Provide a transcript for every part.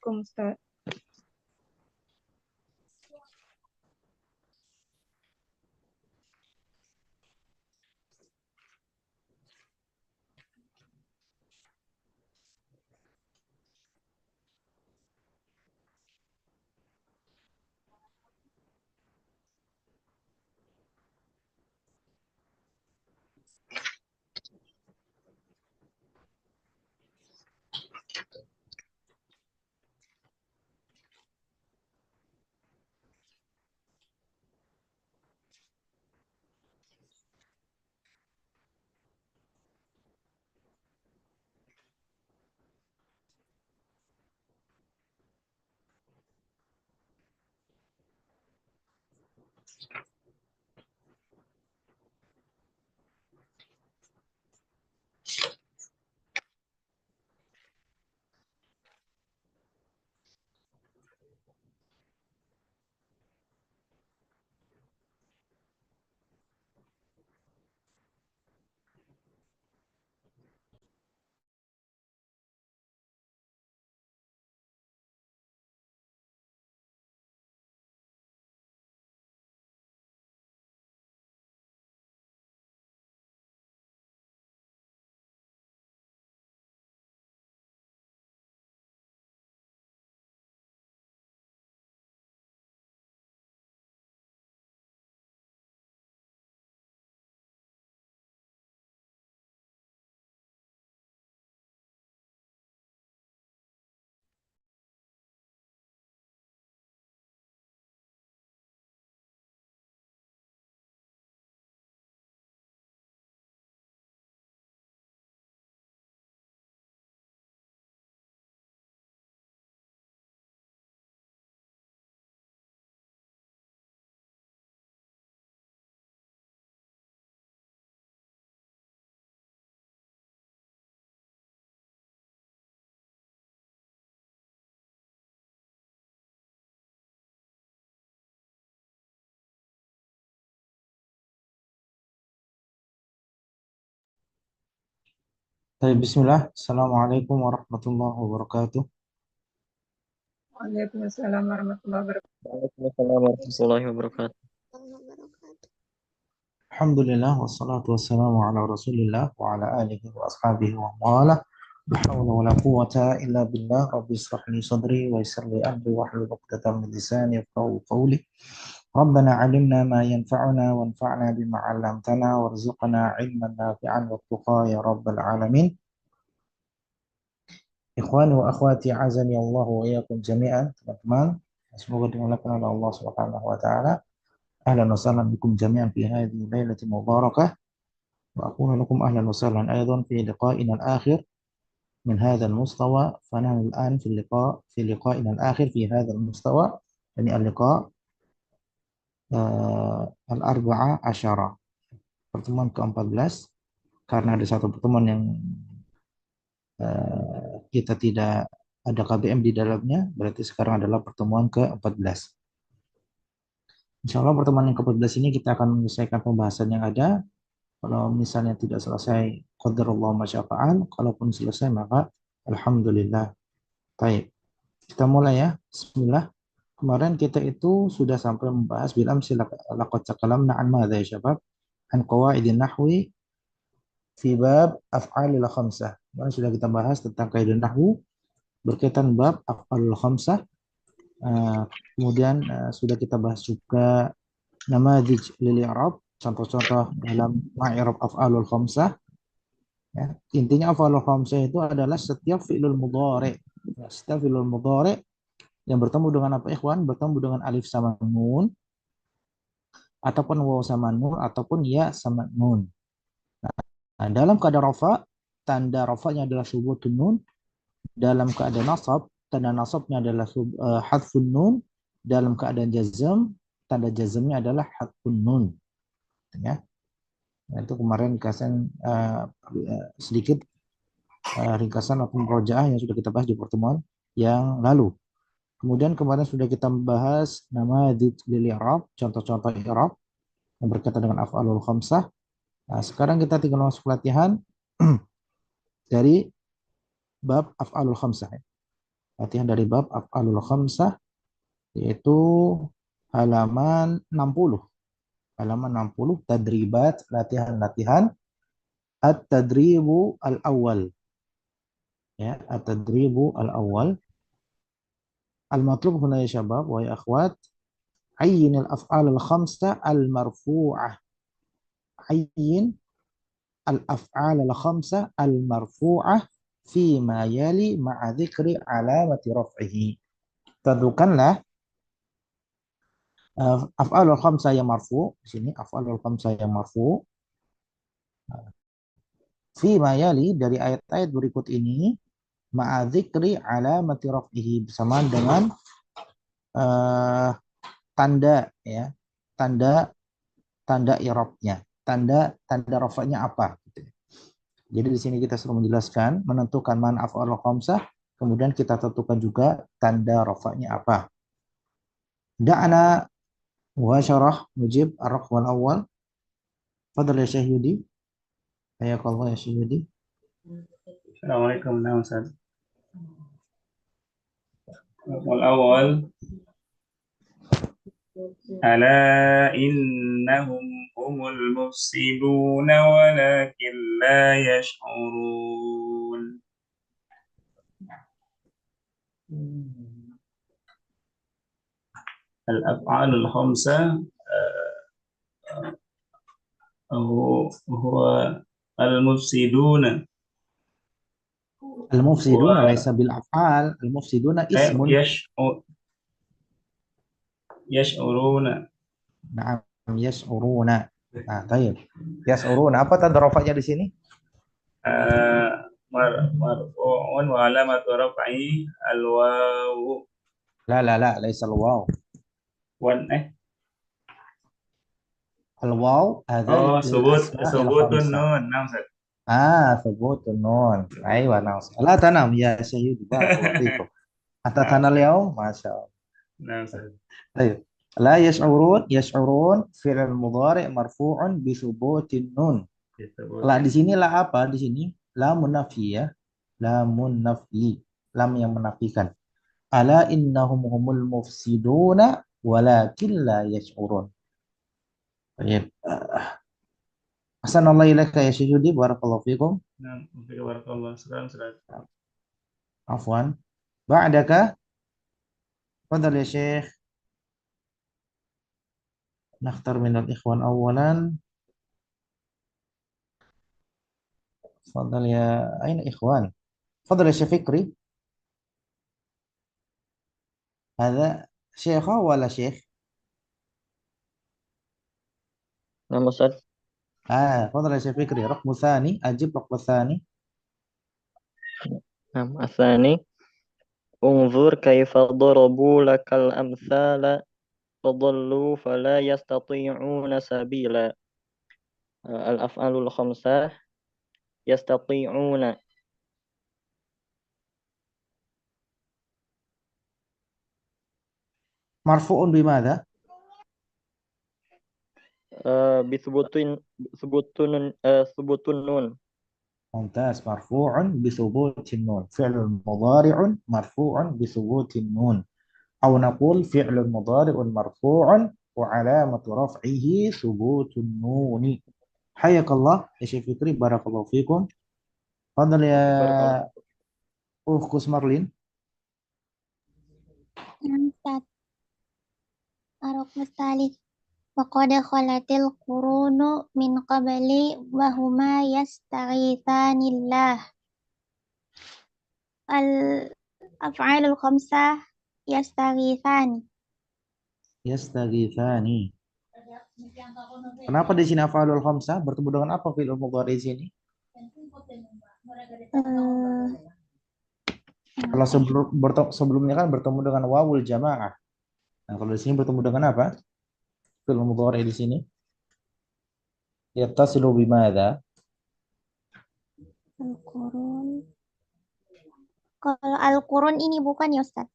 Assalamualaikum Ustaz. Baik, Bismillah. Assalamualaikum warahmatullahi wabarakatuh. Waalaikumsalam warahmatullahi wabarakatuh. Waalaikumsalam warahmatullahi wabarakatuh. Alhamdulillah, wassalatu wassalamu ala rasulillah wa ala alihi wa ashabihi wa mawalah. La hawla wa la quwwata illa billah. Rabbi israh li sadri wa yassir li amri wahlul 'uqdatam min lisani yafqahu qawli. Rabbana 'allimna ma yanfa'una wanfa'na bima 'allamtana warzuqna 'ilman nafi'an wattaqaa ya rabbal alamin. Ikhwani wa akhwati azani Allah wa iyyakum jami'an. Teman-teman, semoga dimuliakan oleh Allah Subhanahu wa taala. Ahlan wa sahlan bikum jami'an fi hadhihi lailatin mubarakah. Wa aqulu lakum ahlan wa sahlan aidan fi liqa'ina al-akhir min hadha al-mustawa. Fa nahnu al-an fi liqa'ina al-akhir fi hadha al-mustawa, yani al-liqa' al-arba'a asyara. Pertemuan ke-14, karena ada satu pertemuan yang kita tidak ada KBM di dalamnya, berarti sekarang adalah pertemuan ke-14. Insya Allah pertemuan yang ke-14 ini kita akan menyelesaikan pembahasan yang ada. Kalau misalnya tidak selesai, qadarullah masyafa'al. Kalaupun selesai, maka alhamdulillah. Baik, kita mulai ya. Bismillah. Kemarin kita itu sudah sampai membahas bilam laqad takalamna an madza ya syabab? An qawaidin nahwi fi bab af'alil khamsah. Kemarin sudah kita bahas tentang kaidah nahwu berkaitan bab af'alul khamsah. Kemudian sudah kita bahas juga namadzij lil i'rab, contoh-contoh dalam ma'irab af'alul khamsah. Ya, intinya af'alul khamsah itu adalah setiap fi'lul mudhari. Ya, setiap fi'lul mudhari yang bertemu dengan apa ikhwan? Bertemu dengan alif sama nun, ataupun waw sama nun, ataupun ya sama nun. Nah, dalam keadaan rafa, tanda rafanya adalah subutun nun. Dalam keadaan nasab, tanda nasabnya adalah hadfun nun. Dalam keadaan jazm, tanda jazmnya adalah hadfun nun. Ya. Nah, itu kemarin ringkasan sedikit ringkasan atau murojaah yang sudah kita bahas di pertemuan yang lalu. Kemudian kemarin sudah kita membahas nama lil i'rab, contoh-contoh i'rab yang berkaitan dengan af'alul khamsah. Nah, sekarang kita tinggal masuk latihan dari bab af'alul khamsah. Latihan dari bab af'alul khamsah, yaitu halaman 60. Halaman 60, tadribat, latihan-latihan. At-tadribu al-awwal. Ya, at-tadribu al-awwal. Al-matlub huna ya syabab wa ya akhwat, ayyin al-af'al al-khamsah al-marfu'ah. Ayyin al-af'al al-khamsah al-marfu'ah fima yali ma'a dzikri alamati raf'ihi. Tentukanlah af'alul khamsah yang marfu. Di sini af'alul khamsah yang marfu fima yali, dari ayat-ayat berikut ini, ma'a dzikri alamati raf'ihi, bersamaan dengan eh, tanda, ya, tanda tanda i'rabnya, tanda rafa'nya apa gitu. Jadi di sini kita suruh menjelaskan, menentukan mana af'alul khamsah, kemudian kita tentukan juga tanda rafa'nya apa. Da'ana wa syarah mujib ar-raqm al-awwal. Fadhal ya Syekh Yudi. Hayakallah ya Syekh Yudi. Assalamualaikum warahmatullahi wabarakatuh. والأول ألا إنهم هم المفسدون ولكن لا يشعرون. الأفعال الخمسة هو المفسدون Al-mufsiduna laisa bil af'al, al-mufsiduna ismun. يشعرون. Na'am, yas'uruna. Nah, baik. Yas'uruna, apa tanda rafa'nya di sini? مرفوع وعلامة رفعه الواو. La, laisa al-waw. Al-waw hadza lil asma'il Subutun khamsah. nun. Nah, Ustaz. Thubutun nun. Aywa, na'am. La tanam ya Syekh, barakallahu fikum. Anta tanal yaum, masyaallah. Nah, Ustaz. Baik. La yash'urun fi'l mudhari' marfu'un bi thubutin nun. La di sini la apa? Di sini lamun nafi, ya. Lamun nafi. Lam yang menafikan. Ala innahum humul mufsiduna walakin la yash'urun. Baik. Ahsanallahu ilaika ya Syekh Yudi, barakallahu fikum. Nah, barakallahu. Salam. Afwan. Ba'daka. Fadhal ya Syekh. Nakhtar minal ikhwan awalan. Fadhal ya, aina ikhwan? Fadhal ya Syekh Fikri. هذا شيخة ولا شيخ؟ نعم أستاذ. تفضل يا شيخ فكري. رقم ثاني، أجيب رقم الثاني. نعم الثاني، انظر كيف ضربوا لك الأمثال فضلوا فلا يستطيعون سبيلا. الأفعال الخمسة يستطيعون مرفوع بماذا؟ ثبوت النون. ممتاز، مرفوع بثبوت النون. فعل مضارع مرفوع بثبوت النون، أو نقول فعل مضارع مرفوع وعلامة رفعه ثبوت النون. حياك الله يا شيخ فكري، بارك الله فيكم. تفضل يا أخت مارلين. الرقم الثالث، وقد خلت القرون من قبل وهما يستغيثان الله. الأفعال الخمسة يستغيثان. Yastaghithani. Kenapa di sini af'alul khamsah bertemu dengan apa fi'il mudhari di sini? Kalau sebelumnya kan bertemu dengan wawul jamaah. Nah, kalau di sini bertemu dengan apa? Fi'il mudhari di sini. Yattasilu bimadza? Al-Qurun. Kalau Al-Qurun ini bukan ya Ustaz?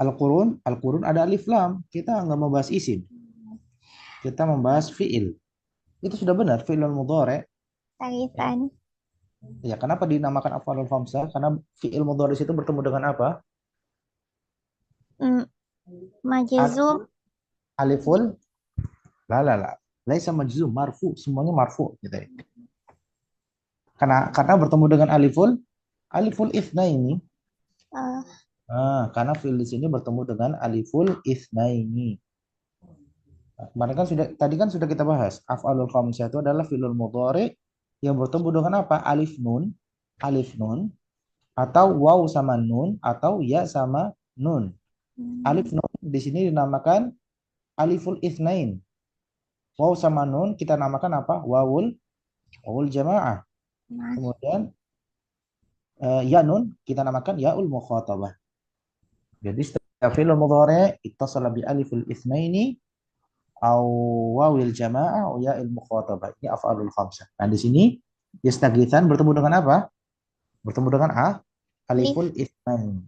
Al-Qurun ada alif lam. Kita nggak membahas isim. Kita membahas fi'il. Itu sudah benar, fi'il mudhari. Ya, kenapa dinamakan af'alul khamsah? Karena fi'il mudhari itu bertemu dengan apa? Mm, Majzum. Aliful la. Laisa majzum, marfu, semuanya marfu gitu ya. Karena bertemu dengan aliful itsnaini. eh, Karena fi'il di sini bertemu dengan aliful itsnaini. Nah, tadi kan sudah kita bahas. Af'alul khamsah itu adalah fi'lul mudhari yang bertemu dengan apa? Alif nun atau waw sama nun atau ya sama nun. Alif nun di sini dinamakan aliful itsnain. Waw sama nun kita namakan apa? Wawul jamaah. Nah, Kemudian ya nun kita namakan yaul mukhatabah. Jadi setiap fi'il mudhari ittasala bi alifil itsnaini au wawil jamaah au ya'il mukhatabah. Ini af'alul khamsah. Nah, di sini yastaghitsan bertemu dengan apa? Bertemu dengan aliful itsnain.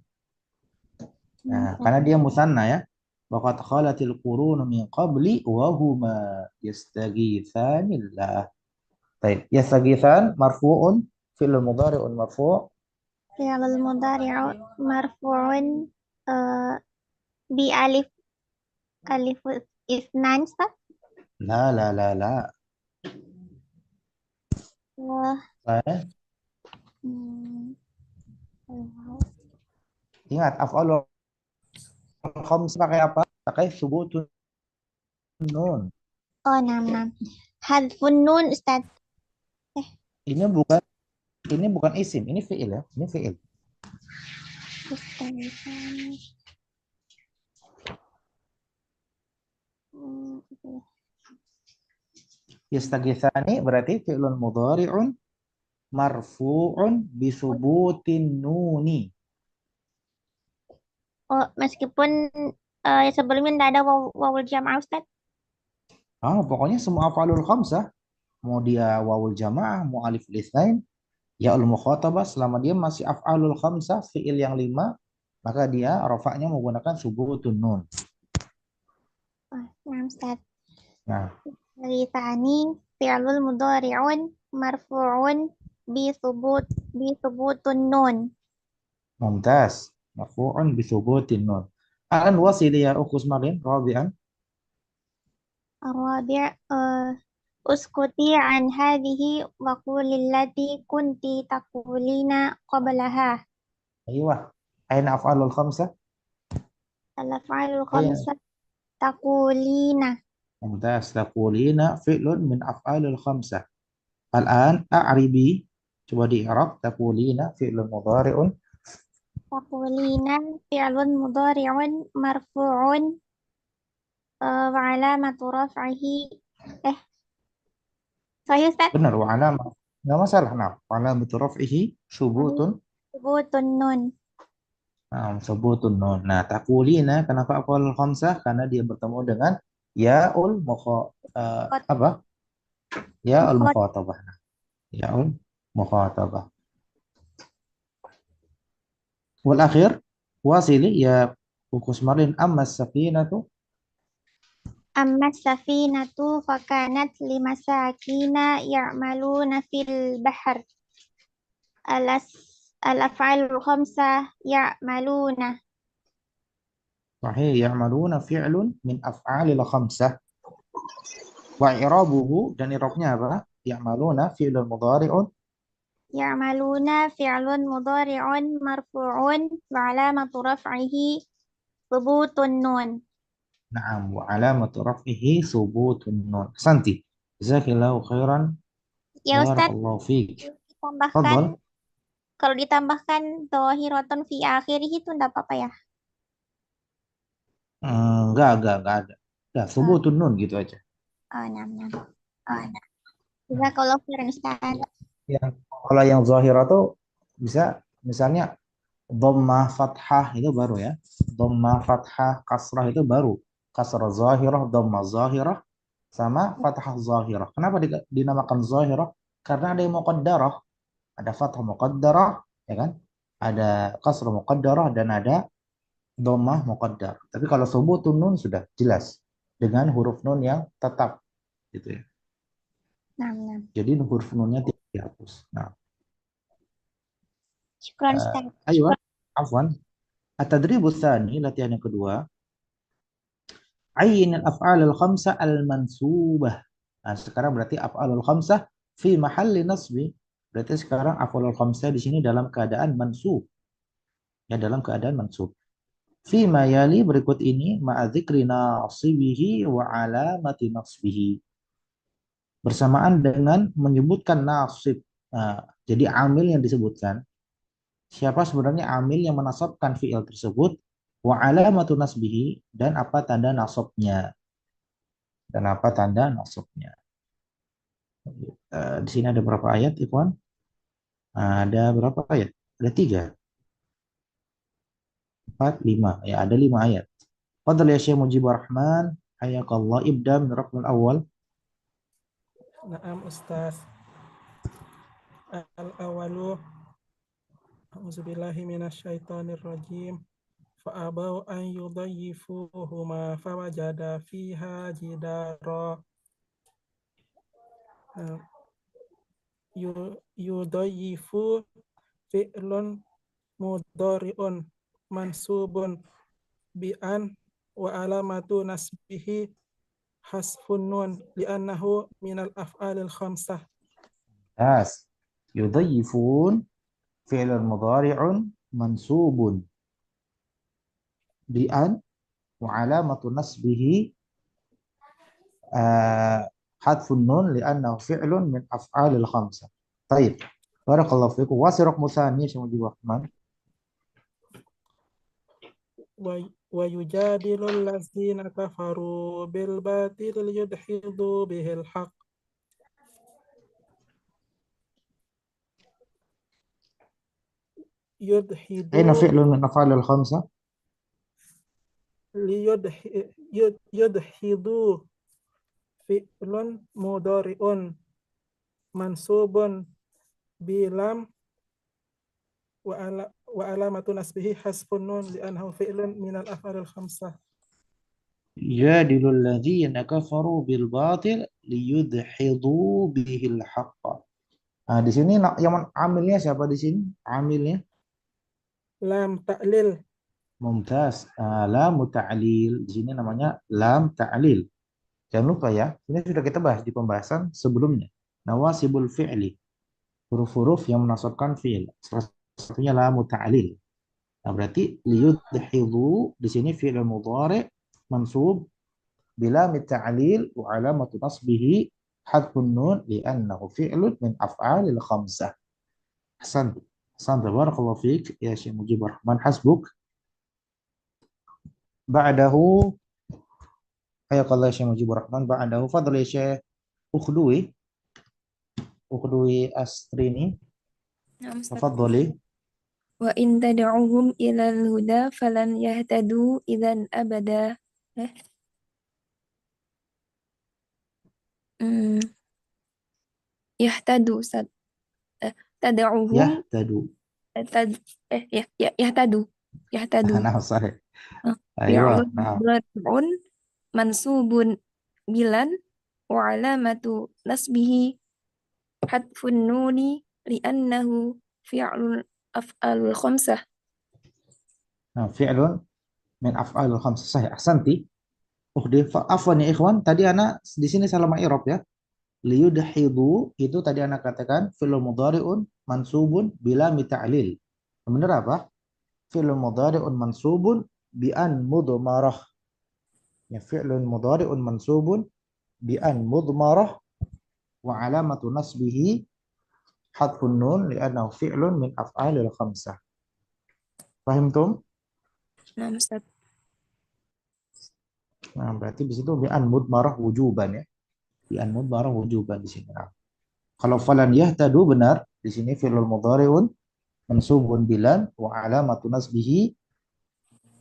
Nah, karena dia musanna ya. Waqad khalatil qurunu min qabli wa huma yastaghitsanillah. Baik, yastaghitsan marfu'un fi'il mudhari'un marfu'. fi'lul mudhari'u marfu'un eh, bi alif isnan Ustaz. La. Eh, Eh, hmm, Ingat af'alul khamsah pakai apa? Pakai subutun nun. Oh, nam. Hadfun nun Ustaz. Ini bukan isim, ini fi'il ya. Ini fi'il. Yastaghitsan. Oke. Yastaghitsani berarti fi'lun mudhari'un marfu'un bisubutin nuni. Oh, meskipun sebelumnya tidak ada wawul jamaah Ustaz. Pokoknya semua af'alul khamsah, mau dia wawul jamaah, mau alif lisnain, ya'ul mukhatabah, selama dia masih af'alul khamsah, fi'il yang 5, maka dia rafa'nya menggunakan subutun nun. Oh, nam Ustaz. Nah, Dari tani fi'lul mudhari'un marfu'un bi subutun nun. mumtaz. Marfu'un bisubutin nun. Alan wasili ya ukhus marin, rabi'an. Ar-rabi' uskuti an hadhihi wa qulil lati kunti taqulina qablaha. Aiyah. Aina af'alul khamsah? Al-af'alul Aina. khamsah taqulina. ممتاز تقولين فعل من أفعال الخمسة الآن أعربي coba di i'rab taqulina fi'lun mudhari'un Taqulina fi'lun mudhari'un marfu'un wa alamatu raf'ihi. Sahih Ustaz? benar wa alamah nggak masalah nah wa alamatu raf'ihi Subutun nun. subutun nun. Nah, taqulina kenapa af'al khamsah? Karena dia bertemu dengan ya'ul apa? Ya'ul mukhatabah. Ya'ul mukhatabah. Wal akhir wasili ya Ukus Marlin amma safinatu. Amma safinatu fakanat limasakina ya'maluna fil bahr. Al-af'alul khamsah ya'maluna. Sahih, ya'maluna fi'lun min af'alil khamsah. Wa i'rabuhu dan i'rabnya apa? Ya'maluna fi'lun mudhari'un. Ya'maluna fi'lun mudhari'un marfu'un wa alamatu raf'ihi thubutun nun. Na'am, wa alamatu raf'ihi subutun nun. Santi. Jazakillahu khairan. Ya Ustaz, Barakallahu fiik. tambahkan Fadhal. kalau ditambahkan dhahiratun fi akhirih itu enggak apa-apa ya? Enggak ada. Dah, subutun nun gitu aja. Oh, nam. Oh, nam. Jazakallahu khairan Ustaz. Kalau yang zahirah tuh bisa misalnya dhammah fathah itu baru ya. Dhammah fathah kasrah itu baru. Kasrah zahirah, dhammah zahirah sama fathah zahirah. Kenapa dinamakan zahirah? Karena ada yang muqaddarah, ada fathah muqaddarah, ya kan? Ada kasrah muqaddarah dan ada dhammah muqaddar. Tapi kalau subutun nun sudah jelas dengan huruf nun yang tetap gitu ya. Nam. Jadi huruf nunnya tidak dihapus. Nah, Syukran Ustaz. ayo, afwan. At-tadribus tsani, latihan yang kedua. Ayyin al-af'al al-khamsah al-mansubah. Nah, sekarang berarti af'alul khamsah fi mahalli nasbi. Berarti sekarang af'alul khamsah di sini dalam keadaan mansub. Ya, dalam keadaan mansub. Fi ma yali, berikut ini ma'adzikri nasibihi wa alamati nasbihi. Bersamaan dengan menyebutkan nasib. Nah, jadi amil yang disebutkan. Siapa sebenarnya amil yang menasabkan fi'il tersebut? Wa alamatu nasbihi, dan apa tanda nasabnya. Dan apa tanda nasabnya. Di sini ada berapa ayat, Ikhwan? Ada berapa ayat? Ada 3, 4, 5. Ya, ada 5 ayat. Fadal ya Syekh Mujibur Rahman. Hayakallah. Ibda min raqmul awal. Naam Ustaz. Al-awalu A'udzubillahi minasyaitonir rajim. Fa'abau an yudayyifuhuma fawajada fiha jidara. Yudayyifu fi'lun mudhari'un mansubun bi'an wa alamatu nasbihi hasfun nun li'annahu minal af'alil khamsah. Yes. Yudayyifun fi'lun mudhari'un mansubun bi'an wa alamatu nasbihi hadfun nun li'annahu fi'lun min af'alil khamsah. Baik. Barakallahu fikum. Wasiraq musani Syekh Mujibur Rahman. Wa yujadilul ladzina kafaru bil batil liyudhidu bihil haq. Aina Yudhidu fi'lun min af'alil khamsah? yudhidu fi'lun mudhari'un mansubun bilam wa alamatu nasbihi hasfun nun li'annahu fi'lun minal af'alil khamsah. Yadilul ladzina kafaru bil batil liyudhidu bihil haqq. Nah, di sini yang amilnya siapa di sini? Amilnya Lam ta'lil. Mumtaz. Lam ta'lil. Di sini namanya lam ta'lil. Jangan lupa ya, ini sudah kita bahas di pembahasan sebelumnya. Nawasibul fi'li. Huruf-huruf yang menasabkan fi'il. Salah satunya lam ta'lil. Nah, berarti liyudhidu di sini fi'il mudhari' mansub bila ta'lil wa alamatu nasbihi hadfun nun li'annahu fi'lun min af'alil khamsah. Hasan. Hasan, barakallahu fiik ya Syekh Mujibur Rahman. Hasbuk. Ba'dahu hayakallah Syekh Mujibur Rahman. Ba'dahu fadl ya Syekh Ukhdui Astrini. Na'am, Ustaz. Tafadhali. Wa in tad'uhum ilal huda falan yahtadu idzan abada. Yahtadu, Ustaz. Tad'uhum Yahtadu. yahtadu. Yahtadu. Nah, sorry. Fi'lun Aywa. Nah, mudhari'un mansubun bilan wa alamatu nasbihi hadfun nuni li'annahu fi'lun af'alul khamsah. nah, fi'lun min af'alil khamsah. Sahih. Ahsanti. Afwan ya ikhwan, tadi anak di sini salah ma'irab ya. Liyudhidu itu tadi anak katakan fi'lun mudhari'un mansubun bila mita'lil. Benar apa? Fi'lun mudhari'un mansubun bi an mudmarah. Ya, fi'lun mudhari'un mansubun bi an mudmarah wa alamatu nasbihi hadfun nun li'annahu fi'lun min af'alil khamsah. Fahimtum? Nah, Ustaz. Nah, berarti di situ bi an mudmarah wujuban ya. Bi an mudmarah wujuban di sini. Nah, kalau falan yahtadu benar, di sini fi'lul mudhari'un mansubun bilan wa alamatu nasbihi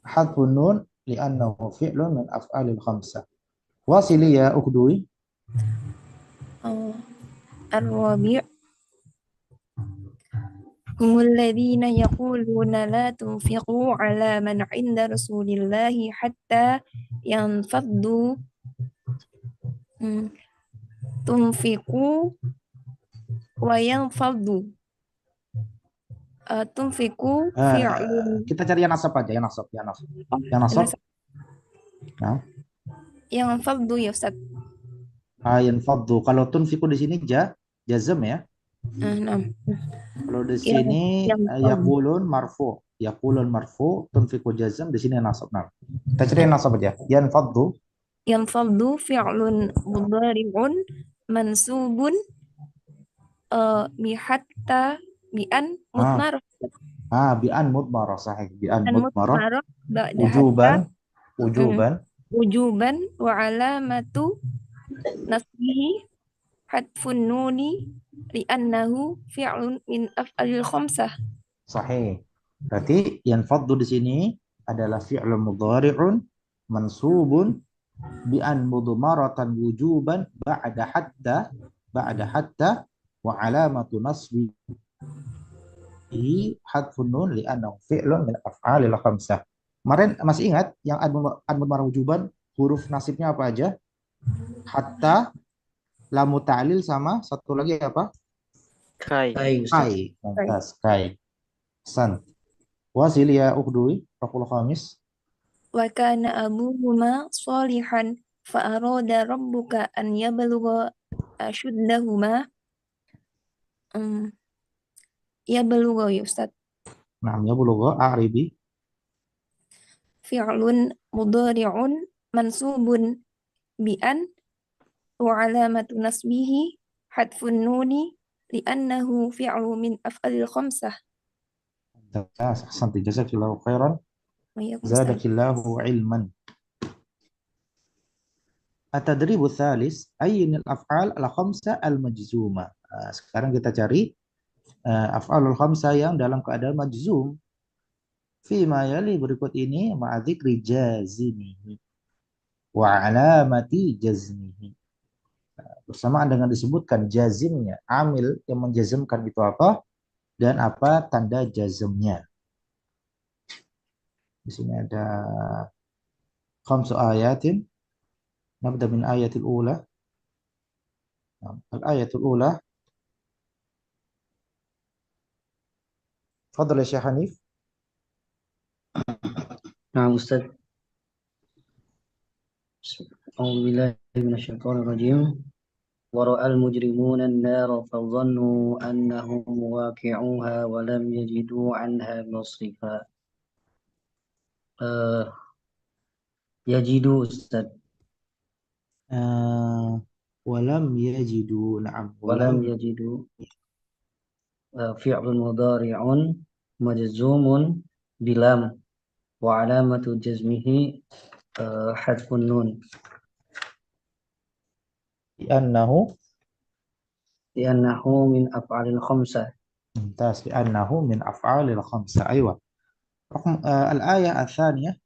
hadfun nun li'annahu fi'lun min af'alil khamsah. Wasili ya ukhdui. Ar-rabi' humul ladzina yaquluna la tunfiqu ala man 'inda Rasulillahi hatta yanfaddu tunfiqu wa yanfaddu. Tunfiku Eh, fi'lun. kita cari yang nasab aja, yang nasab, yang nasab. Oh, Yang nasab, nah, yang fardu ya Ustaz. yang faddu. Kalau tunfiku di sini jazm ya. Nah, Kalau di yang sini yang fardu. yaqulun marfu. Yaqulun marfu, tunfiku jazm, di sini nasab. Nah, kita cari yang nasab aja. Yan faddu. Yang fardu fi'lun mudhari'un mansubun bihatta bi'an Ah, mudmar bi'an mudmarah sahih. Bi'an an mudmarah. mudmarah ba'da hatta Wujuban, wujuban. wujuban wa alamatu nasbihi hadfun nuni li'annahu fi'lun min af'alil khamsah. Sahih. Berarti yang faddu di sini adalah fi'lun mudhari'un mansubun bi'an mudmaratan wujuban ba'da hatta wa alamatu nasbi hadfun nun li'annahu fi'lun min af'alil khamsah. Kemarin masih ingat yang an mudmarah wujuban huruf nasibnya apa aja? Hatta, lamu ta'lil, sama satu lagi apa? Kai. Kai. Mumtaz, kai. San. Wasil ya ukhdui, Raqul Khamis. Wa kana abuhuma salihan fa arada rabbuka an yablugha ashuddahuma. Yablugha ya Ustaz. Nah, ya bulugha a'ribi. Fi'lun mudhari'un mansubun bi'an wa alamatu nasbihi hadfun nuni li'annahu fi'lu min af'alil khamsah. Ahsanti, jazakillahu khairan. Wa iyyakum Ustaz. Zadakillahu ilman. At-tadribu tsalis ayyunil af'al al-khamsa al-majzuma. Sekarang kita cari af'alul khamsa yang dalam keadaan majzum. Fima yali, berikut ini ma'adzikri jazimihi wa alamati jazmihi. Bersamaan dengan disebutkan jazimnya, amil yang menjazmkan itu apa dan apa tanda jazmnya. Di sini ada khamsu ayatin. Nabda min ayatil ula. Al-ayatul ula. Fadhal ya Syekh Hanif. نعم أستاذ. أعوذ بالله من الشيطان الرجيم. ورأى المجرمون النار فظنوا أنهم واقعوها ولم يجدوا عنها مصرفا. يجدوا أستاذ. ولم يجدوا. نعم. ولم يجدوا فعل مضارع مجزوم بلام وعلامة جزمه حذف النون لأنه من أفعال الخمسة. ممتاز. لأنه من أفعال الخمسة. أيوة. رقم الآية الثانية.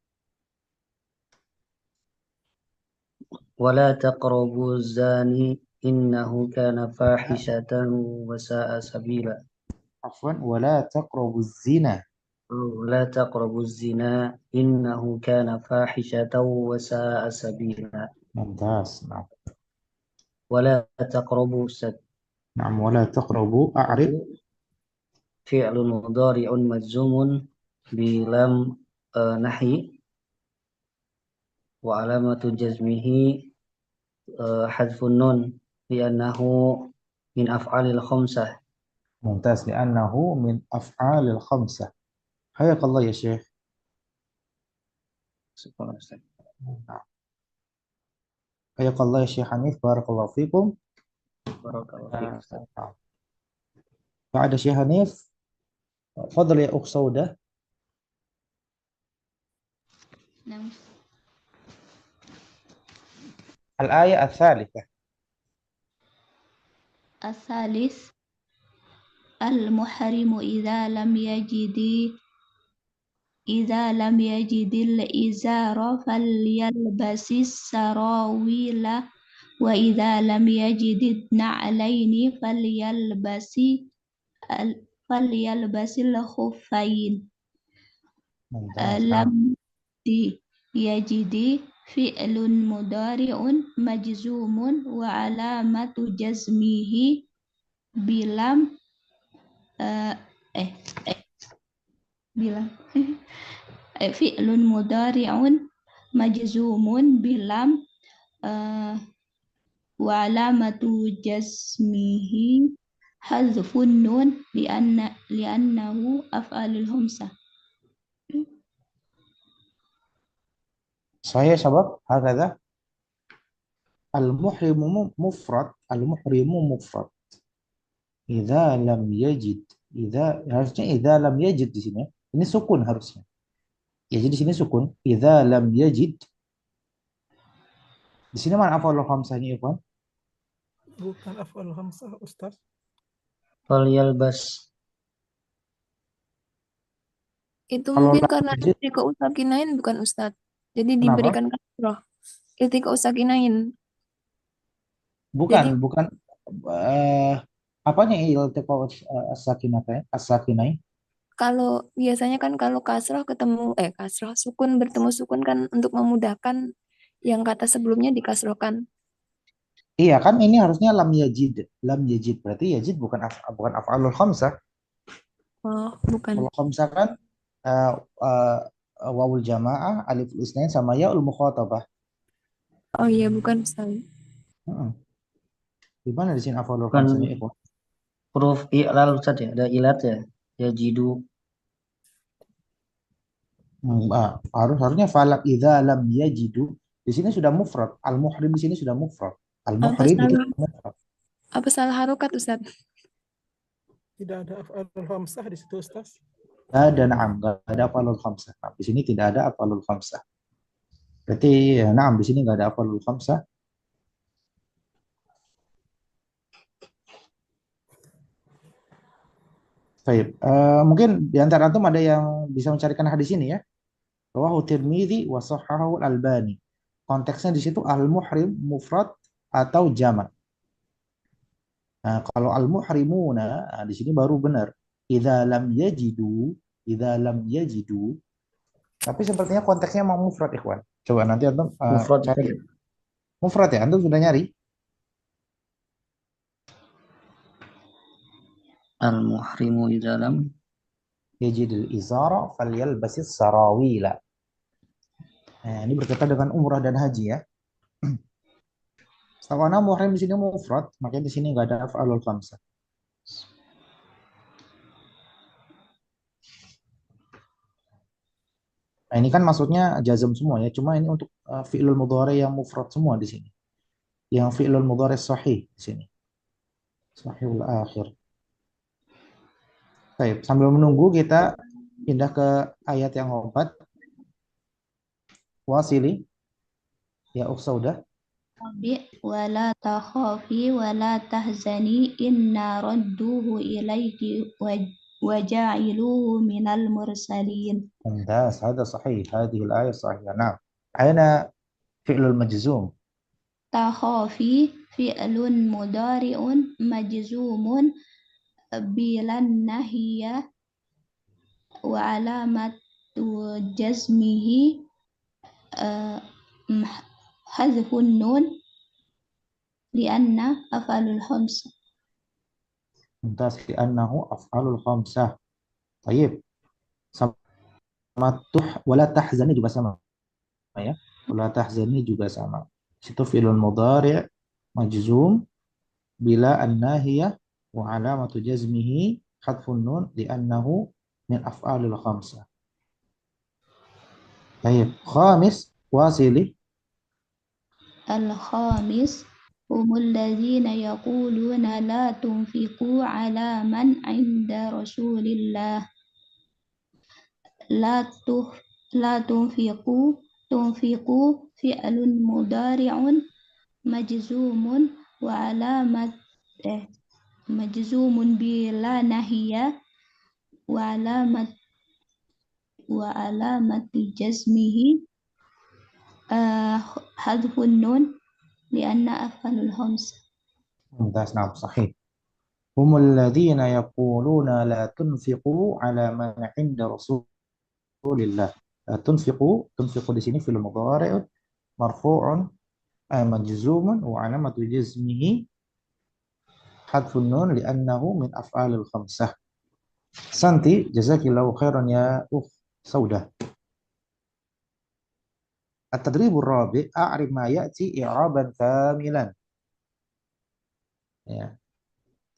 ولا تقربوا الزاني إنه كان فاحشة وساء سبيلا. عفوا. ولا تقربوا الزنا. ولا تقربوا الزنا إنه كان فاحشة وساء سبيلا. ممتاز. نعم. ولا تقربوا نعم. ولا تقربوا أعرب. فعل مضارع مجزوم بلام نحي وعلامة جزمه حذف النون لأنه من أفعال الخمسة. ممتاز. لأنه من أفعال الخمسة. حياك الله يا شيخ. حياك الله يا شيخ حنيف. بارك الله فيكم. بارك الله فيك. بعد شيخ حنيف تفضل يا أخت سودة. نعم. الآية الثالثة. الثالث المحرم إذا لم يجد الإزار فليلبس السراويل وإذا لم يجد النعلين فليلبس الخفين. لم يجد فعل مضارع مجزوم وعلامة جزمه بلم bilang. Fi'lun mudari'un majzumun bilam wa alamatu jazmihi hazfun nun liannahu af'alul khamsah. Saya sabab hakadha al-muhrimu mufrad, al-muhrimu mufrad. Idza lam yajid, harusnya idza lam yajid di sini. Ini sukun harusnya. Ya jadi di sini sukun. Idza lam yajid. Di sini mana af'alul khamsahnya, Ikhwan? Bukan af'al khamsah, Ustaz. Falyalbas. Itu Kalau mungkin lam karena yajid, iltiqa usakinain bukan Ustadz. Jadi kenapa? diberikan kasroh. Iltiqa usakinain. Jadi Bukan eh apanya iltiqa as-sakinatain? kalau biasanya kan kalau kasroh ketemu kasroh sukun bertemu sukun kan untuk memudahkan yang kata sebelumnya dikasrohkan. Iya kan ini harusnya lam yajid. Lam yajid berarti yajid bukan af'alul khamsah. Oh, bukan. Kalau khamsah kan eh, eh, wawul jamaah, alif isnain sama yaul mukhatabah. Oh iya, bukan Ustadz. Heeh. Di mana di sini af'alul Bukan khamsahnya, Ikhwan? huruf i'lal Ustaz ya, ada ilat ya. Yajidu. Harusnya falak idza lam yajidu. Di sini sudah mufrad. Al-muhrim di sini sudah mufrad. Apa Al-muhrim itu salah sudah mufrad. apa salah harokat Ustadz? Tidak ada af'al khamsah di situ, Ustaz. Ada na'am, enggak ada af'alul khamsah. Nah, di sini tidak ada af'alul khamsah. Berarti ya, na'am di sini enggak ada af'alul khamsah. Baik. Mungkin di antara antum ada yang bisa mencarikan hadis ini ya. Rawahu Tirmidzi wa shahhahu Al-Albani. Konteksnya di situ al-muhrim mufrad atau jamak. Nah, kalau al-muhrimuna, nah, di sini baru benar. Idza lam yajidu. Tapi sepertinya konteksnya mau mufrad, Ikhwan. Coba nanti antum Mufrad cari. Ustaz ya. Mufrad ya, antum sudah nyari? Al-muhrimu di dalam Yajidul izara falyalbasis sarawila. Nah, ini berkaitan dengan umrah dan haji ya. Setahu ana muhrim di sini mufrad, makanya di sini nggak ada af'alul khamsah. Nah, ini kan maksudnya jazm semua ya. Cuma ini untuk fi'lul mudhari yang mufrad semua di sini. Yang fi'lul mudhari sahih di sini. Sahihul akhir. Baik, sambil menunggu kita pindah ke ayat yang keempat. Wasili. Ya Ukhsaudah. Wala takhafi wala tahzani inna radduhu ilayki wa ja'iluhu minal mursalin. ممتاز هذا صحيح هذه الآية صحيحة نعم أين فعل المجزوم Takhafi fi'lun mudari'un majzumun bilan nahiyah wa alamatu jazmihi hadfun nun lianna af'alul khamsah. ممتاز لأنه أفعال الخمسة طيب sama wala tahzani juga sama ya wala tahzani juga sama situ fi'lun mudhari' majzum bila an-nahiyah wa alamatu jazmihi hadfun nun li'annahu min af'alil khamsah. Baik, khamis wasili. Al-khamis humul ladzina yaquluna la tunfiqu ala man 'inda Rasulillah la tunfiqu fi'lun mudari'un majzumun wa majzumun bila nahiyah wa alamati jazmihi hadfun nun lianna af'alul khamsah. Mumtaz, na'am, sahih. Humul ladzina yaquluna la tunfiqu ala man 'inda Rasulillah. Tunfiqu di sini fil mudhari' marfu'un majzumun wa 'alamatu jazmihi hadfun nun li'annahu min af'alil khamsah. Santi, jazakillahu khairan ya Saudah. At-tadribur rabi' a'rif ma ya'ti i'raban kamilan. Ya.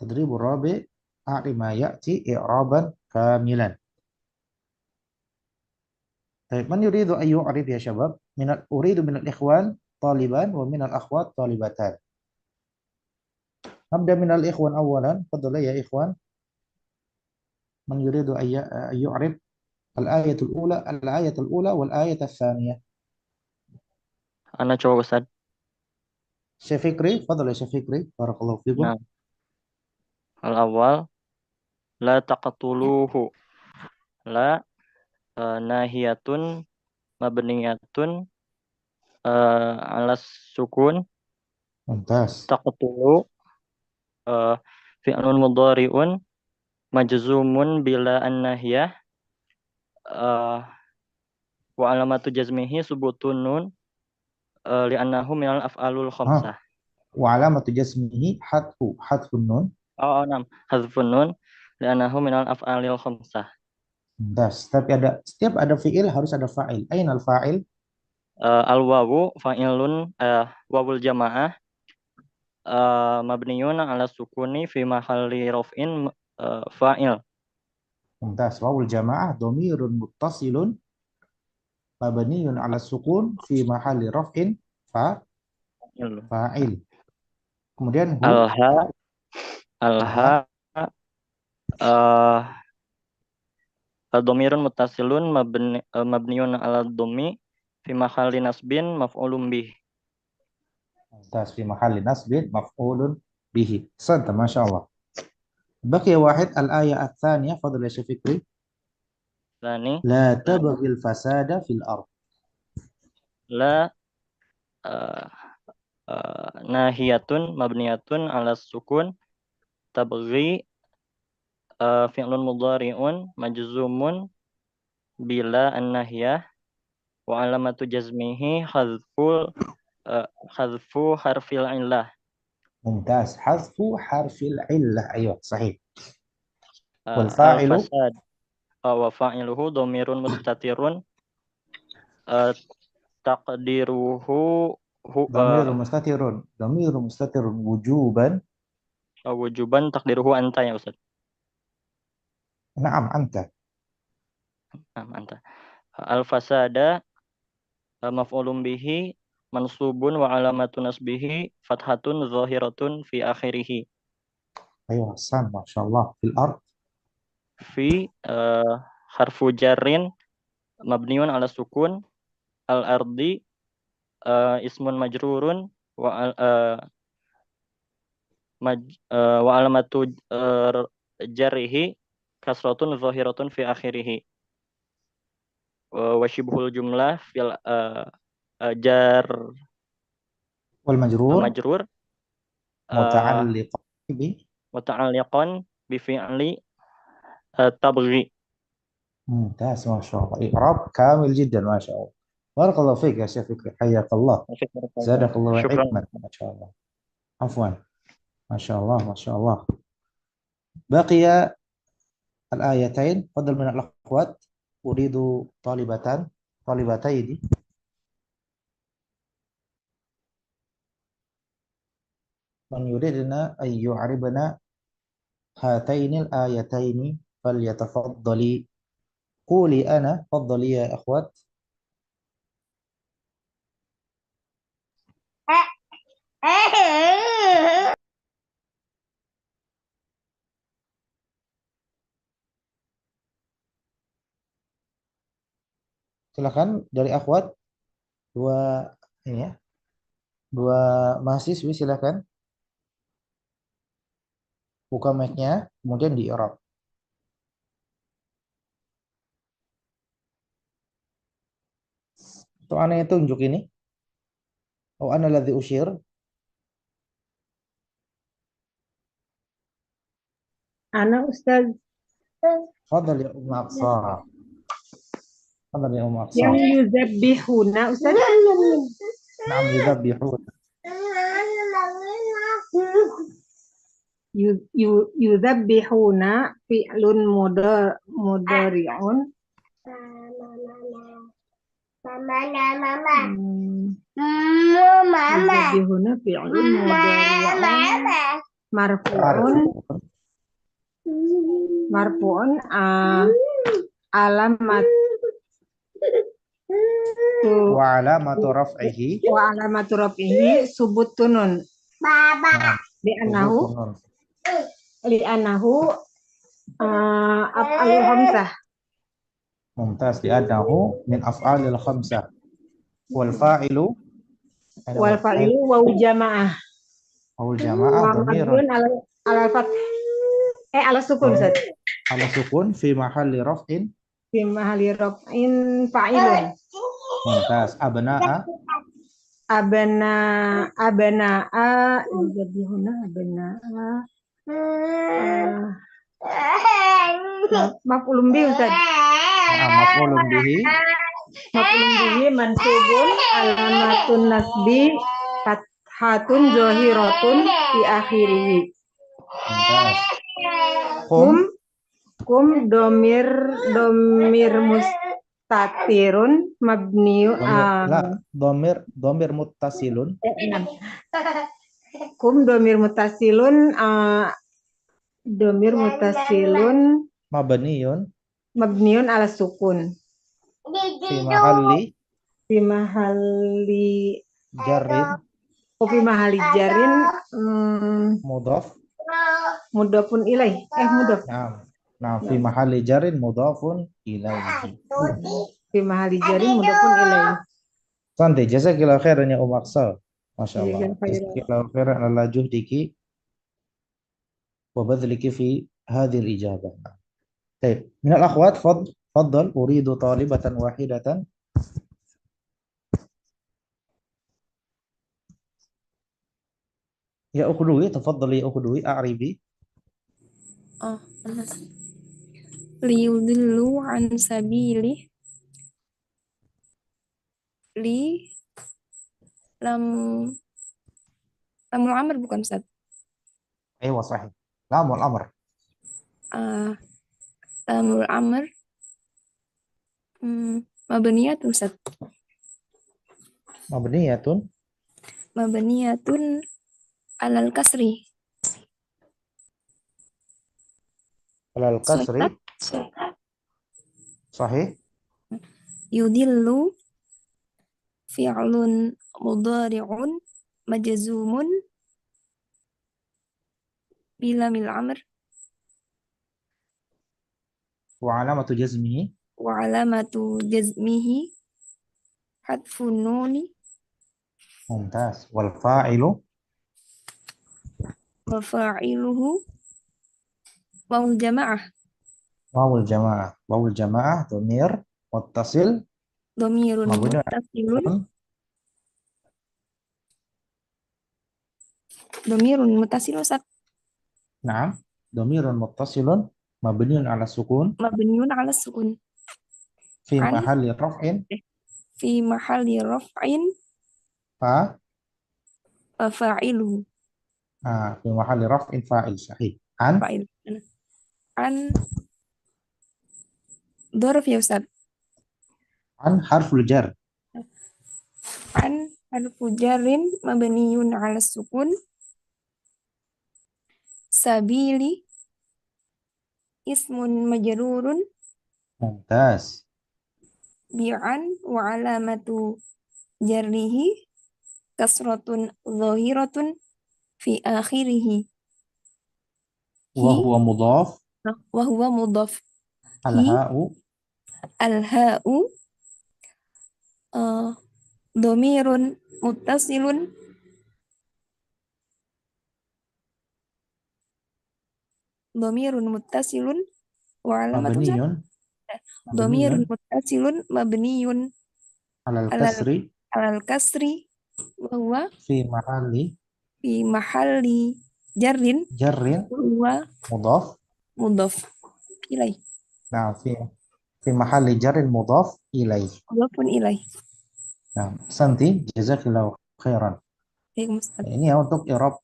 Tadribur rabi' a'rif ma ya'ti i'raban kamilan. Baik, man yuridu an yu'rif ya syabab? Uridu minal ikhwan taliban wa minal akhwat talibatan. Nabda minal ikhwan awalan. Fadala ya ikhwan. Man yuridu an yu'rif al-ayatul ula wal ayatul thaniyah. Ana coba Ustaz. Syekh Fikri, fadala Syekh Fikri. Barakallahu fikum. Nah, al-awwal la taqtuluhu. La nahiyatun mabniyatun ala sukun. Mumtaz. Taqtulu fi'lun mudhari'un majzumun bila an-nahiyah wa alamatu jazmihi subutun nun li'annahu minal af'alul khamsah. Wa alamatu jazmihi hadfun nun. Nam hadfun nun li'annahu minal af'alil khamsah. Das. Tapi setiap ada fi'il harus ada fa'il. Ainal fa'il? Al-wawu fa'ilun wawul jamaah mabniyun ala sukuni fi mahalli raf'in fa'il. Mumtaz. Wawul jamaah dhamirun muttasilun mabniyun ala sukun fi mahalli raf'in fa'il. Kemudian hu alha dhamirun muttasilun mabniyun ala dhammi fi mahalli nasbin maf'ulun bih. Mumtaz. Fi mahalli nasbin maf'ulun bihi. Santa, masyaallah. Baqiya wahid al-ayah ats-tsaniyah, fadhil ya Syekh Fikri. Tsani La tabghil fasada fil ard. la nahiyatun mabniyatun ala sukun tabghi fi'lun mudhari'un majzumun bila an-nahiyah wa alamatu jazmihi hadfu harfil illah. Mumtaz. Hadfu harfil illah. Ayo, sahih. Wal fa'ilu Al-fasad wa fa'iluhu dhamirun mustatirun taqdiruhu dhamirun mustatirun wujuban taqdiruhu anta ya Ustaz. Na'am, anta. Anta. Al-fasada maf'ulun bihi mansubun wa alamatu nasbihi fathatun zahiratun fi akhirih. Ayo, Hasan, masyaallah. Fil ard Fi harfu jarrin mabniun ala sukun al-ardi ismun majrurun wa alamatu jarrihi kasratun zahiratun fi akhirih. Wa shibhul jumlah fil jar wal majrur muta'alliqan bi fi'li tabghi. Mumtaz, masyaallah. I'rab kamil jiddan, masyaallah. Barakallahu fiik ya Syekh Fikri. Hayyakallah. Zadakallahu ilman. Masyaallah. Afwan. Masyaallah, masyaallah. Baqiya al-ayatain. Fadal min al-akhwat. Uridu talibataini. Man yuridna ay yu'ribna hataini al-ayataini falyatafaddali. Quli ana, faddali ya akhwat. Silakan dari akhwat, dua mahasiswi, silakan buka mic-nya, kemudian di i'rab. Itu ana yang tunjuk ini. Oh, ana ladzi usyir. Ana Ustaz. Fadal ya Umm Aqsa. Fadal ya Umm Aqsa. Yang yuzabbihuna Ustaz. Naam, yuzabbihuna. Yudabbihuna fi'lun mudari'un. Yudabbihuna fi'lun mudari'un. Marfu'un alamat Wa alamatu raf'ihi. wa alamatu raf'ihi subutunun Nah, li'annahu subutun nun. af'alul khamsah Mumtaz, li'annahu min af'alil khamsah. Wal fa'ilu wal fa'ilu waw jamaah awal jamaah wa dhamirun mabniun ala fath ala sukun Ustaz. ala sukun fi mahalli raf'in. Fi mahalli raf'in fa'ilun. Mumtaz. Abna'a Abna'a yudabbihuna abna'a maf'ulun bihi Ustaz. maf'ulun bihi. Maf'ulun bihi mansubun alamatun nasbi fathatun zahiratun fi akhirih. Mumtaz. Kum domir mustatirun mabniun Domir muttasilun. Kum domir mutasilun mabniun ala sukun Fi mahalli jarrin. fi mahali jarin Mudhaf. mudhafun ilaih mudhaf Nah, fi mahalli jarrin mudhafun ilaihi. fi mahali jarin mudhafun ilaih. Santai, jazakillahu khairan ya Aqsa. Masyaallah. Jazakallahu khairan. Jazakillahu khairan ala juhdiki wa badliki fi hadhihi al-ijabah. Baik, min al-akhwat faddal uridu talibatan wahidatan. Ya ukhdui, tafaddali ya ukhdui, a'ribi. Liyudillu an sabili lamul amr bukan Ustaz? Aywa sahih. Lamul amr. Lamul amr mabniyatun Ustaz. Mabniyatun alal kasri. alal kasri. Sahih. Yudillu fi'lun mudhari'un majzumun bilamil amr Wa alamatu jazmihi. wa alamatu jazmihi hadfun nuni Mumtaz. Wal fa'ilu wa fa'iluhu wawul jamaah wawul jamaah. Wawul jamaah dhamir muttasil dhamirun mabni muttasilun Ustaz. Naam, dhamirun muttasilun mabniun ala sukun Mabniun ala sukun fi An- mahalli raf'in fi mahalli raf'in fa'iluhu fi mahalli raf'in fa'il. Sahih. fa'il an dhorf ya Ustaz. An harful jar. An harfu jarrin mabniyun ala sukun sabili ismun majrurun Mumtaz. bi'an wa alamatu jarrihi kasratun zahiratun fi akhirih Wa huwa mudhaf. wa huwa mudhaf Al-ha'u al-ha'u dhamirun muttasilun wa alamatu mabniun dhamirun muttasilun mabniyun alal alal kasri alal kasri wa huwa fi mahalli fi mahalli jarrin jarrin wa huwa mudhaf. mudhaf ilaih Nah, fi mahalli jarrin mudhaf ilaih. mudhafun ilaih. Nah, Santi, jazakillahu khairan. Baik, Ustaz. Ini ya untuk i'rab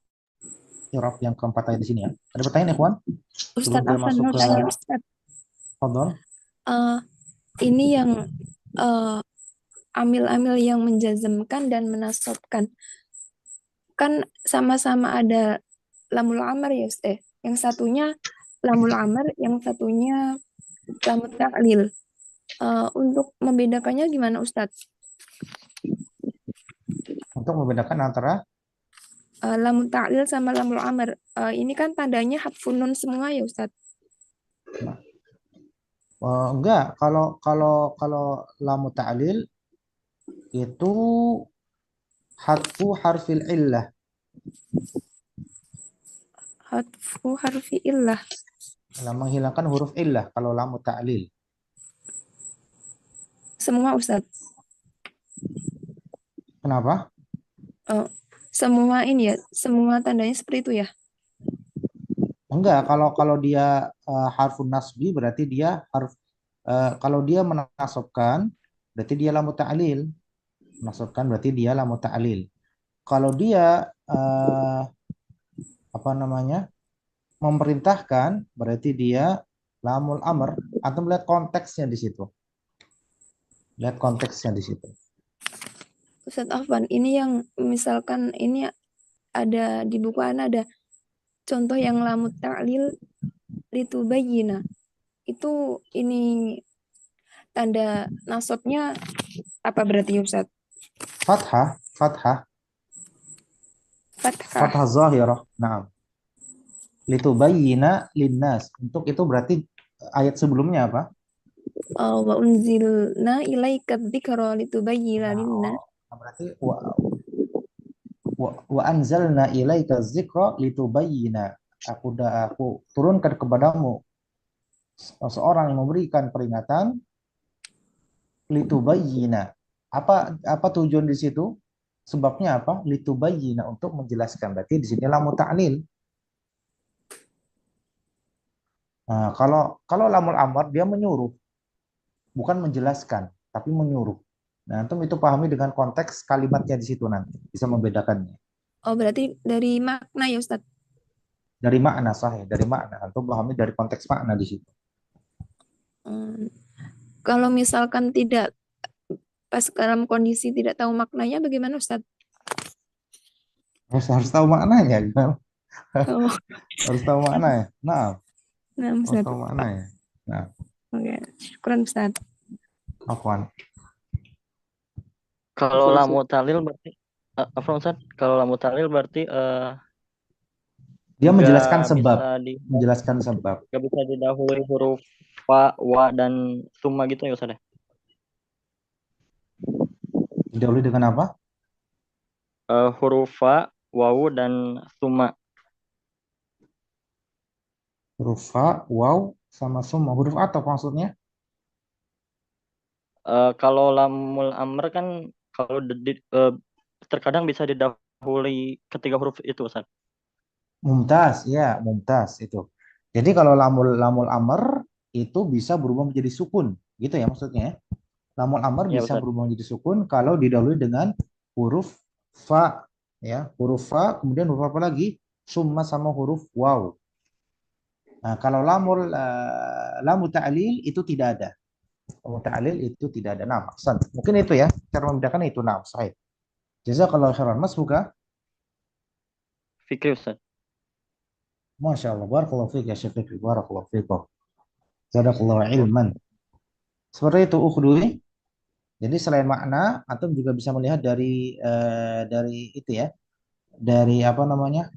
i'rab yang keempat tadi di sini ya. Ada pertanyaan, Ikhwan? Sebelum Ustadz kita Afan masuk mau ke tanya Ustadz. Fadhol. Eh, ini yang eh, amil-amil yang menjazmkan dan menasobkan kan sama-sama ada lamul amr ya Ustaz. Yang satunya lamul amr, yang satunya lamul ta'lil. Untuk membedakannya gimana Ustadz? Untuk membedakan antara Lamul ta'lil sama lamul amr. Ini kan tandanya hadfun nun semua ya Ustadz. enggak, kalau lamu ta'lil itu hadfu harfil illah. Hadfu harfi illah. Menghilangkan huruf illah kalau lamu ta'lil. Semua Ustadz. Kenapa? Semua ini ya, semua tandanya seperti itu ya. Enggak, kalau dia harfun nasbi berarti dia kalau dia menasobkan berarti dia lamu ta'lil. Menasobkan berarti dia lamu ta'lil. Kalau dia apa namanya? Memerintahkan berarti dia lamul amr. Atau melihat konteksnya di situ. Lihat konteksnya di situ. Ustadz Afwan, ini yang misalkan ini ada di buku Ana ada contoh yang lamut ta'lil litubayyina. Itu ini tanda nasabnya apa berarti Ustadz? Fathah, fathah, Fathah. fathah zahirah. Naam. Litubayyina linnas. Untuk itu berarti ayat sebelumnya apa? Wa unzilna ilaika dzikra litubayyina linnas. Berarti wa anzalna ilaika dzikra litubayyina. Aku turunkan kepadamu seorang yang memberikan peringatan litubayyina. Apa tujuan di situ? Sebabnya apa? Litubayyina, untuk menjelaskan. Berarti di sini lamu ta'lil. Nah, kalau lamul amr dia menyuruh, bukan menjelaskan, tapi menyuruh. Nah, antum itu pahami dengan konteks kalimatnya di situ nanti bisa membedakannya. Oh, berarti dari makna ya Ustadz. Dari makna sahih, dari makna. Antum pahami dari konteks makna di situ. Kalau misalkan tidak pas dalam kondisi tidak tahu maknanya bagaimana Ustadz? Harus tahu maknanya. Oh. Harus tahu maknanya. Nah, harus Ustadz. tahu maknanya. Nah. Oke, syukuran Ustadz. Afwan. Kalau lamu ta'lil berarti Afwan Ustadz, kalau lamu ta'lil berarti dia menjelaskan nggak sebab. bisa Menjelaskan sebab. Nggak bisa didahului huruf fa, wa, dan summa gitu ya Ustadz ya? Didahului dengan apa? Huruf fa, wawu, dan summa. Huruf fa, waw, sama summa. Huruf atau maksudnya? Kalau lamul amr kan kalau terkadang bisa didahului ketiga huruf itu Ustaz. Mumtaz, ya, mumtaz itu. Jadi kalau lamul amr itu bisa berubah menjadi sukun, gitu ya maksudnya ya. Lamul amr Ya, bisa Ustaz. berubah menjadi sukun kalau didahului dengan huruf fa, ya, huruf fa, kemudian huruf apa lagi? Summa sama huruf waw. Nah, kalau lamu ta'lil itu tidak ada. Lamu ta'lil itu tidak ada. Nah, maksud. Mungkin itu ya, cara membedakan itu. Nah, sahih. Jazakallahu khairan. Mas buka. Fikri Ustaz. Masya Allah. Barakallahu fiik ya Syekh Fikri. Barakallahu fiik. Jazakallahu ilman. Seperti itu ukhdui. Jadi selain makna, antum juga bisa melihat dari itu ya. Dari apa namanya?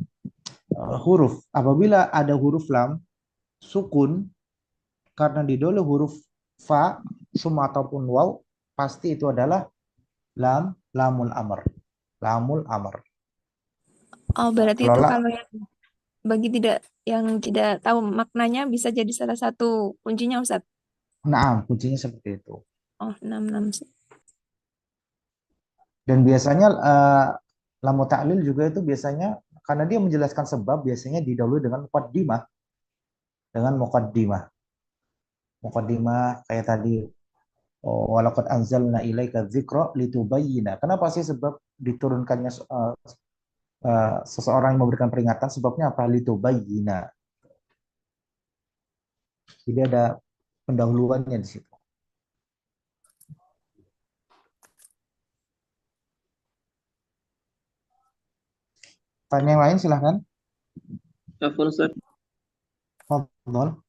Huruf. Apabila ada huruf lam sukun karena didahului huruf fa, summa ataupun waw, pasti itu adalah lamul amr. Lamul amr. Oh, berarti itu Kelola. kalau yang tidak tahu maknanya bisa jadi salah satu kuncinya Ustaz. Nah, kuncinya seperti itu. Oh, 6. Dan biasanya lamu ta'lil juga itu biasanya karena dia menjelaskan sebab biasanya didahului dengan muqaddimah. Dengan muqaddimah. Muqaddimah kayak tadi walaqad anzalna ilaika dzikra litubayyina. Kenapa sih sebab diturunkannya seseorang yang memberikan peringatan, sebabnya apa? Litubayyina. Jadi ada pendahuluannya di situ. Tanya yang lain silahkan. Afwan Ustaz, Fadhol.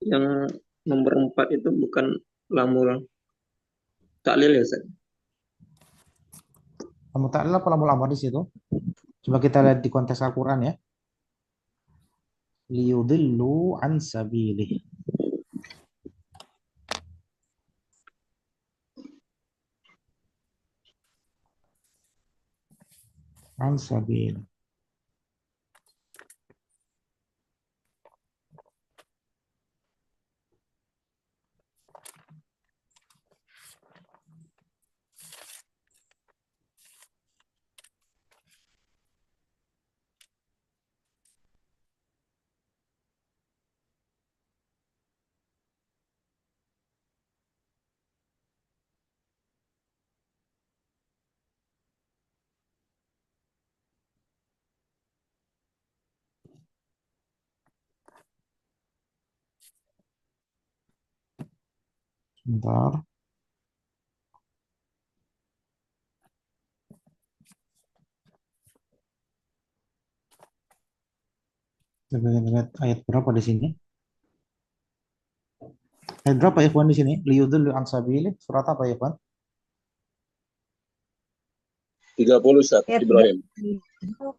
yang nomor 4 itu bukan lamul taklil ya Ustaz? Kamu ta'lil apa lamul amr di situ? Coba kita lihat di konteks Al-Quran ya. Liyudillu an sabilih. An sabil. Sebentar. Kita lihat ayat berapa di sini? Ayat berapa ya, Ikhwan, di sini? Liyudillu an sabilih. Surat apa ya, Ikhwan? 30 Ustaz, Ibrahim.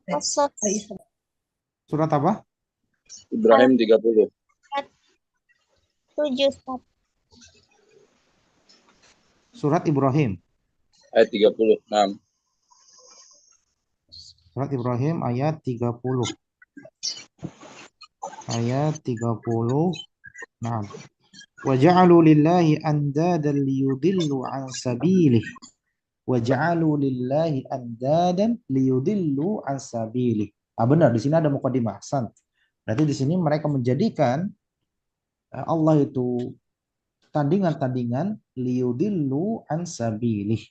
Qasas Surat apa? Ibrahim 30. 7, Ustaz. Surat Ibrahim. Ayat 30. Nah, Surat Ibrahim ayat 30. Ayat 30. Nah. Wa ja'alu lillahi andadan liyudillu an sabilih. Wa ja'alu lillahi andadan liyudillu an sabilih. Ah, benar, di sini ada mukadimah. Ahsan. Berarti di sini mereka menjadikan Allah itu tandingan-tandingan liyudillu an sabilih.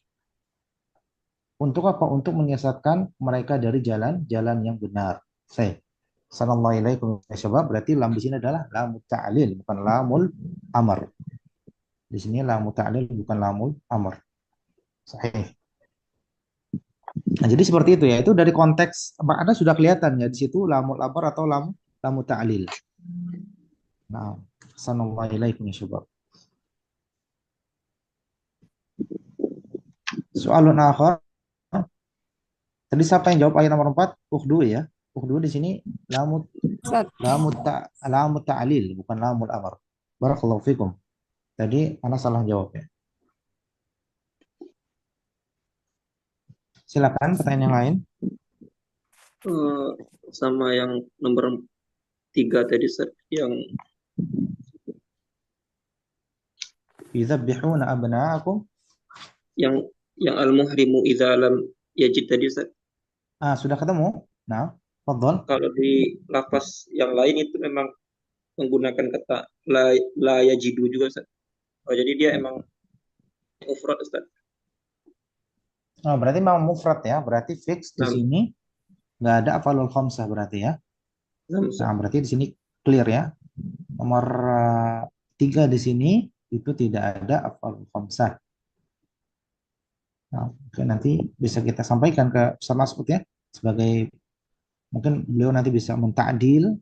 Untuk apa? Untuk menyesatkan mereka dari jalan-jalan yang benar. Saya sallallahu alaihi wasallam, berarti lam di sini adalah lam ta'lil, bukan lamul amr. Di sini lam ta'lil bukan lamul amr. Sahih. Nah, jadi seperti itu ya. Itu dari konteks Anda sudah kelihatan ya di situ lamul amr atau lam ta'lil. Nah, sallallahu alaihi wasallam. Soalun akhar. Tadi siapa yang jawab ayat nomor 4? Ukhdu ya. Ukhdu di sini lamut Ustaz. lamut ta'lil bukan lamul amr. Barakallahu fikum. Tadi Ana salah jawabnya. Silakan pertanyaan yang lain. Sama yang nomor 3 tadi Ustaz, yang Yuzabbihuna abna'akum. Yang al-muhrimu idza lam yajid tadi Ustaz. Sudah ketemu? Nah, fadhal. Kalau di lafaz yang lain itu memang menggunakan kata la yajidu juga Ustaz. Oh, jadi dia emang mufrad Ustaz. Oh, berarti memang mufrad ya. Berarti fix di sini nggak ada afalul khamsah berarti ya. Nah, berarti di sini clear ya. Nomor 3 di sini itu tidak ada afalul khamsah. Nah, oke, nanti bisa kita sampaikan ke Ustaz Mas'ud ya, sebagai mungkin beliau nanti bisa mentadil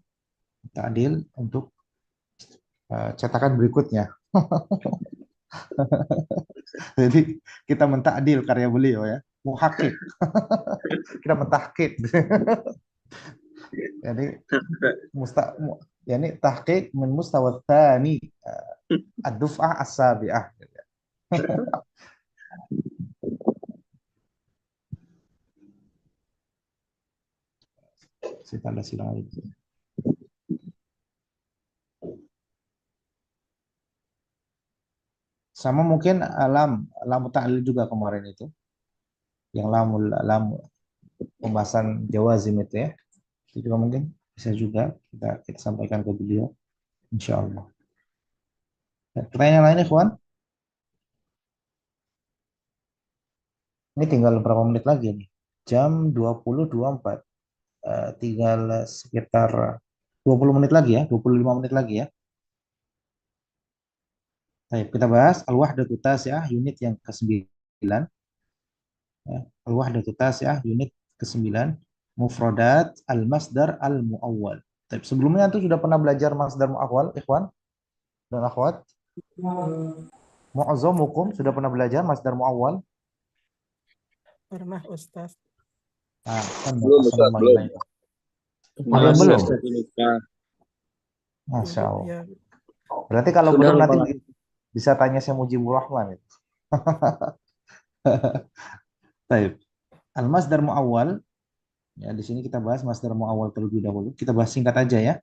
untuk cetakan berikutnya. Jadi kita mentadil karya beliau ya, muhakik. Kita mentahkik. Jadi yani tahqiq min mustawa tsani ad-duf'ah as-sabi'ah. Saya tanda silang lagi. Sama mungkin lam ta'lil juga kemarin itu. Yang lam pembahasan jawazim itu ya. Itu juga mungkin bisa juga kita sampaikan ke beliau insyaallah. Pertanyaan lain ikhwan? Ini tinggal berapa menit lagi nih? jam 20.24. Tinggal sekitar 20 menit lagi ya, 25 menit lagi ya. Baik, kita bahas al-wahdatu tasi'ah unit yang ke-9. Ya, al-wahdatu tasi'ah unit ke-9. Mufradat al-masdar al-mu'awwal. Tapi sebelumnya itu sudah pernah belajar masdar mu'awwal, ikhwan dan akhwat? Mu'azzamukum sudah pernah belajar masdar mu'awwal? Pernah Ustaz. Nah, kan Belum Ustaz, belum. itu. Ada yang Masih belum? Ustaz. Nah, Masya Allah. Ya, Berarti kalau Sudah belum lupa. nanti bisa tanya saya Mujibur Rahman itu. Baik. Al-masdar mu'awwal. Ya, di sini kita bahas masdar mu'awwal terlebih dahulu. Kita bahas singkat aja ya.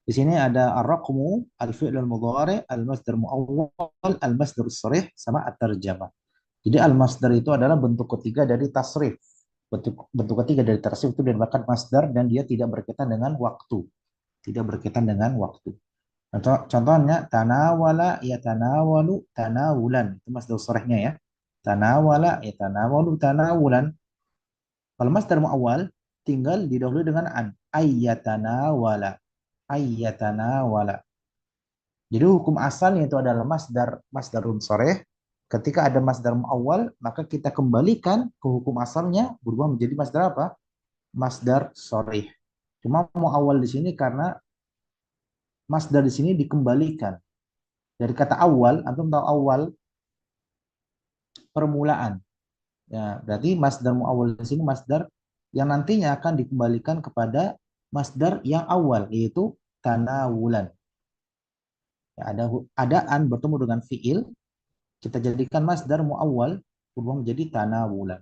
Di sini ada ar-raqmu, al-fi'l al-mudhari, al-masdar mu'awwal, al-masdar as-sarih, sama at-tarjamah. Jadi al-masdar itu adalah bentuk ketiga dari tasrif. Bentuk ketiga dari tasrif itu dinamakan masdar dan dia tidak berkaitan dengan waktu. Tidak berkaitan dengan waktu. Contohnya tanawala yatanawalu tanawulan. Itu masdar sarihnya ya. Tanawala yatanawalu tanawulan. Kalau masdar mu'awwal tinggal didahului dengan an. Ayyatanawala. Ayyatanawala. Jadi hukum asalnya itu adalah masdarun sarih. Ketika ada masdar mu'awwal, maka kita kembalikan ke hukum asalnya berubah menjadi masdar apa? Masdar sarih. Cuma mu'awwal di sini karena masdar di sini dikembalikan. Dari kata awal, antum tahu awal permulaan. Ya, berarti masdar mu'awwal di sini masdar yang nantinya akan dikembalikan kepada masdar yang awal, yaitu tanawulan. Ya, ada an bertemu dengan fiil, kita jadikan masdar mu'awwal berubah menjadi tanawulan.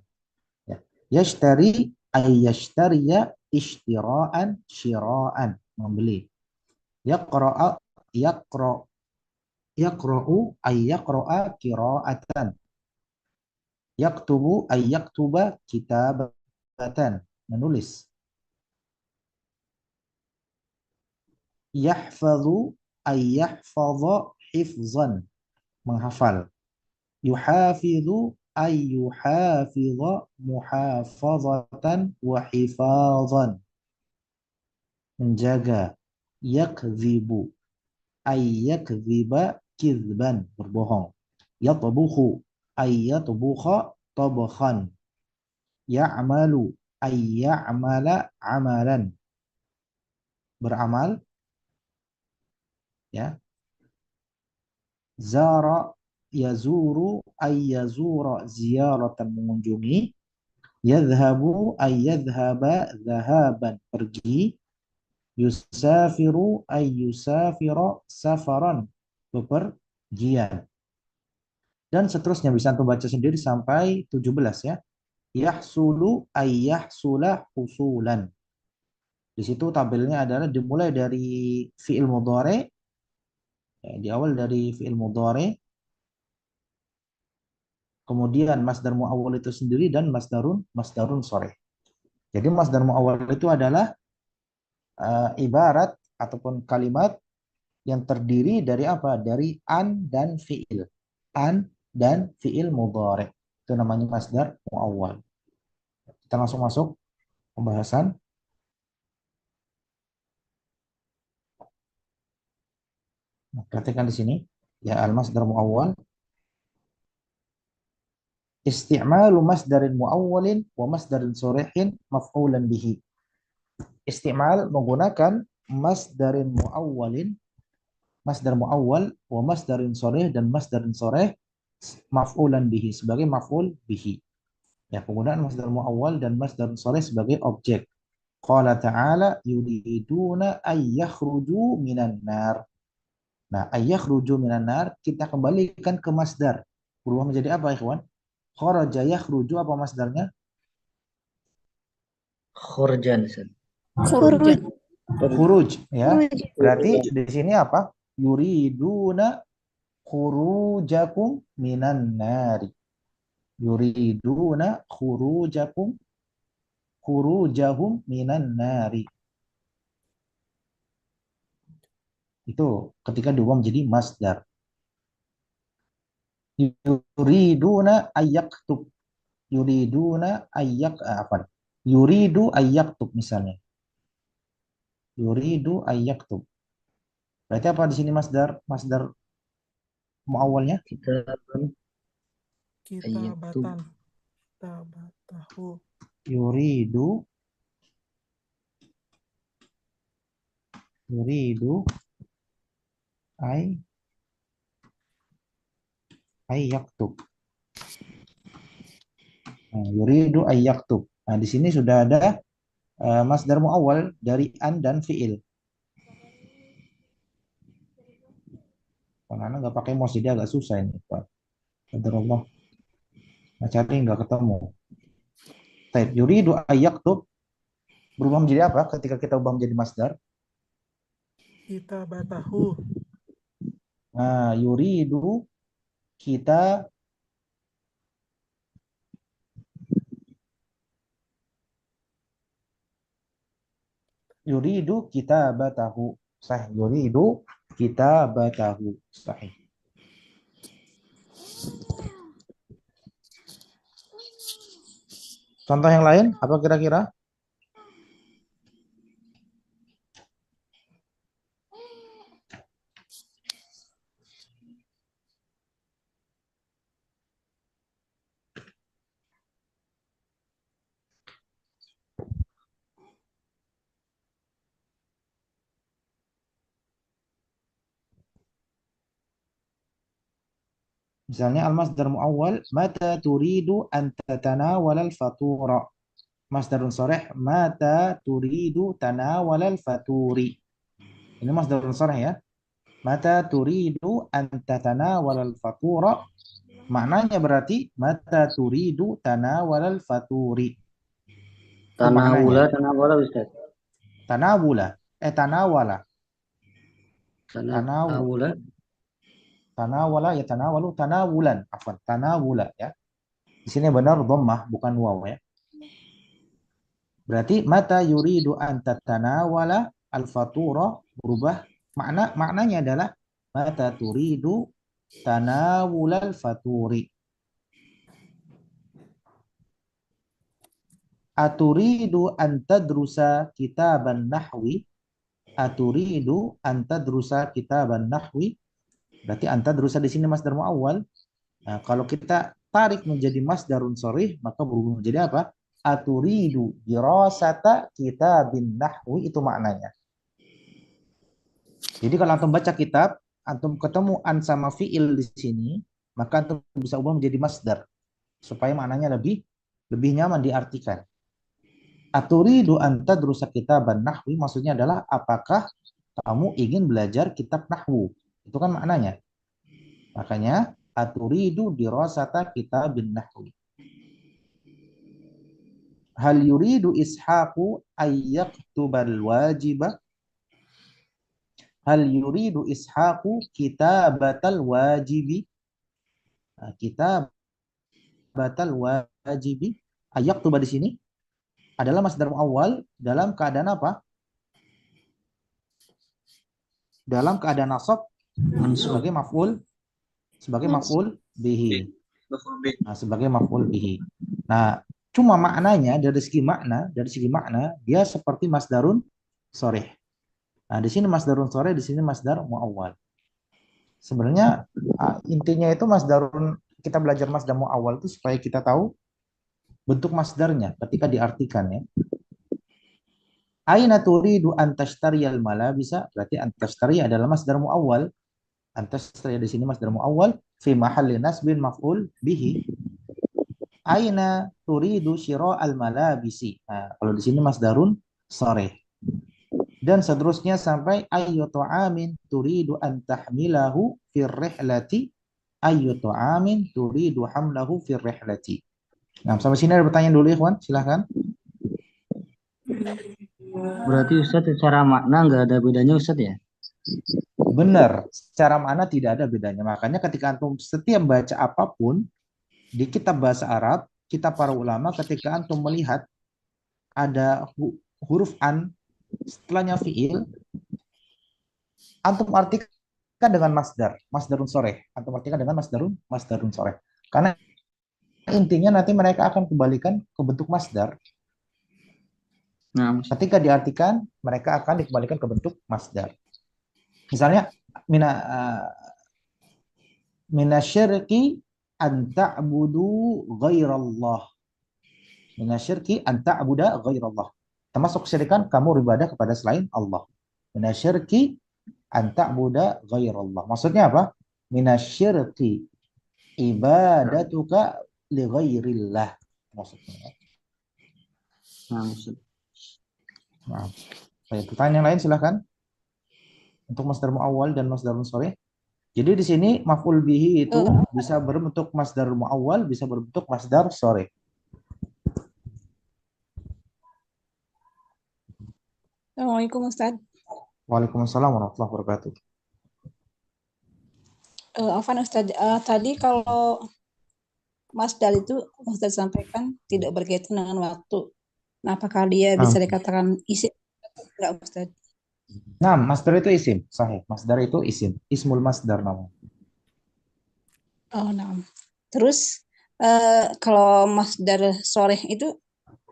Ya. Yashtari ay yashtariya ishtiraan syiraan, membeli. Yaqra'a yaqra'u ay yaqra'a qira'atan. Yaktubu ay yaktuba kitabatan, menulis. Yahfadhu ay yahfadha hifzan, menghafal. Yuhafidhu ay yuhafidha muhafazatan wa hifazan, menjaga. Yakzibu ay yakziba kizban, berbohong. Yatbukhu ay yatbukha tabkhan. Ya'malu ay ya'mala amalan, beramal ya. Zara yazuru ay yazura ziyaratan, mengunjungi. Yadhhabu ay yadhhaba dhahaban, pergi. Yusafiru ay yusafira safaran, bepergian. Dan seterusnya bisa antum baca sendiri sampai 17 ya. Yahsulu ay yahsula husulan. Di situ tabelnya adalah dimulai dari fi'il mudhari, ya, di awal dari fi'il mudhari, kemudian masdar mu'awwal itu sendiri dan masdarun sharih. Jadi masdar mu'awwal itu adalah ibarat ataupun kalimat yang terdiri dari apa? Dari an dan fi'il. An dan fi'il mudhari. Itu namanya masdar mu'awwal. Kita langsung masuk pembahasan. Nah, perhatikan di sini ya, al-masdar mu'awwal. Isti'malu masdarin mu'awwalin wa masdarin surihin maf'ulan bihi. Isti'mal, menggunakan masdarin mu'awwalin, masdar mu'awwal, wa masdarin surih, dan masdarin surih maf'ulan bihi, sebagai maf'ul bihi. Ya, penggunaan masdar mu'awwal dan masdarin surih sebagai objek. Qala ta'ala yuriduna ayyakhruju minan nar. Nah, ayyakhruju minan nar kita kembalikan ke masdar. Berubah menjadi apa, ikhwan? Kharaja yakhruju, apa masdarnya? Khurjan Ustaz. Khuruj. Khuruj ya. Khuruj. Berarti di sini apa? Yuriduna khurujakum minan nari. Yuriduna khurujahum minan nari. Itu ketika diubah menjadi masdar. Yuriduna ayyaktub. yuriduna apa? Yuridu ayyaktub misalnya. Yuridu ayyaktub. Berarti apa di sini masdar muawwalnya? Kitabun Kitabatan. Kitabatahu. Yuridu ayyaktub. Nah, yuridu ayyaktub. Nah, di sini sudah ada masdar muawwal dari an dan fiil. Karena nggak pakai mos jadi agak susah ini, Pak. Qadarullah. Nah, cari nggak ketemu. Taib yuridu ayyaktub berubah menjadi apa ketika kita ubah menjadi masdar? Kitabatahu. Nah, yuridu kita batahu. Sahih. Yuridu batahu. Sahih. Contoh yang lain apa kira-kira? Misalnya al-masdar muawwal mata turidu an tatanawal al-fatura. Masdarun sharih mata turidu tanawal al-faturi. Ini masdarun sharih ya. Mata turidu an tatanawal al-fatura. Maknanya berarti mata turidu tanawal al-faturi. tanawula Ustaz. Tanawula. Tanawala. Tanawula. Tanawala ya tanawalu tanawulan. Afwan, tanawula ya. Di sini benar dhammah bukan waw ya. Berarti mata yuridu an tatanawala al-fatura berubah maknanya adalah mata turidu tanawulal faturi. Aturidu an tadrusa kitaban nahwi. Aturidu an tadrusa kitaban nahwi. Berarti an tadrusa di sini masdar muawwal. Nah, kalau kita tarik menjadi masdarun sharih maka berubah menjadi apa? Aturidu dirasata kitabin nahwi, itu maknanya. Jadi kalau antum baca kitab, antum ketemu an sama fiil di sini, maka antum bisa ubah menjadi masdar supaya maknanya lebih nyaman diartikan. Aturidu an tadrusa kitaban nahwi maksudnya adalah apakah kamu ingin belajar kitab nahwu? Itu kan maknanya. Makanya aturidu dirasata kitabin nahwi. Hal yuridu ishaqu ayyaktubal wajiba. Hal yuridu ishaqu kitabatal wajibi. Nah, kitabatal wajibi. Ayyaktuba di sini adalah masdar muawwal dalam keadaan apa? Dalam keadaan nasab sebagai maf'ul bihi. Nah, sebagai maf'ul bihi. Nah, cuma maknanya dari segi makna dia seperti masdarun sharih. Nah, di sini masdarun sharih, di sini masdar muawwal. Sebenarnya intinya itu masdarun, kita belajar masdar muawwal itu supaya kita tahu bentuk masdarnya ketika diartikan ya. Aina turidu an tastariyal malabisa, berarti an tashtari adalah masdar muawwal. An tashtari di sini masdar muawwal fi mahalli nasbin maf'ul bihi. Aina turidu syira'al malabisi. Nah, kalau di sini masdarun sharih. Dan seterusnya sampai ayyu ta'amin turidu an tahmilahu fir rihlati. Ayyu ta'amin turidu hamlahu fir rihlati. Nah, sampai sini ada pertanyaan dulu ikhwan, silahkan. Berarti Ustaz secara makna nggak ada bedanya Ustaz ya? Benar, secara makna tidak ada bedanya. Makanya ketika antum setiap baca apapun di kitab bahasa Arab, kitab para ulama, ketika antum melihat ada huruf an setelahnya fiil, antum artikan dengan masdarun sharih. Antum artikan dengan masdarun sharih. Karena intinya nanti mereka akan kembalikan ke bentuk masdar. Nah, Ketika diartikan, mereka akan dikembalikan ke bentuk masdar. Misalnya, minasyirki an ta'budu ghairallah. Minasyirki an ta'budu ghairallah. Termasuk kesyirikan kamu beribadah kepada selain Allah. Minasyirki an ta'budu ghairallah. Maksudnya apa? Minasyirki ibadatuka li ghairillah. Maksudnya. nah, Ustaz. Nah, baik, pertanyaan lain silahkan. Untuk masdar muawwal dan masdarun sharih. Jadi di sini maf'ul bihi itu bisa berbentuk masdar muawwal, bisa berbentuk masdar sharih. Assalamualaikum Ustaz. Waalaikumsalam warahmatullahi wabarakatuh. Afwan Ustaz, tadi kalau masdar itu Ustaz sampaikan tidak berkaitan dengan waktu. Nah, apakah dia bisa dikatakan isim? Enggak Ustaz. Nah, masdar itu isim, sahih. Masdar itu isim, ismul masdar namanya. Oh, nah. Terus kalau masdar sharih itu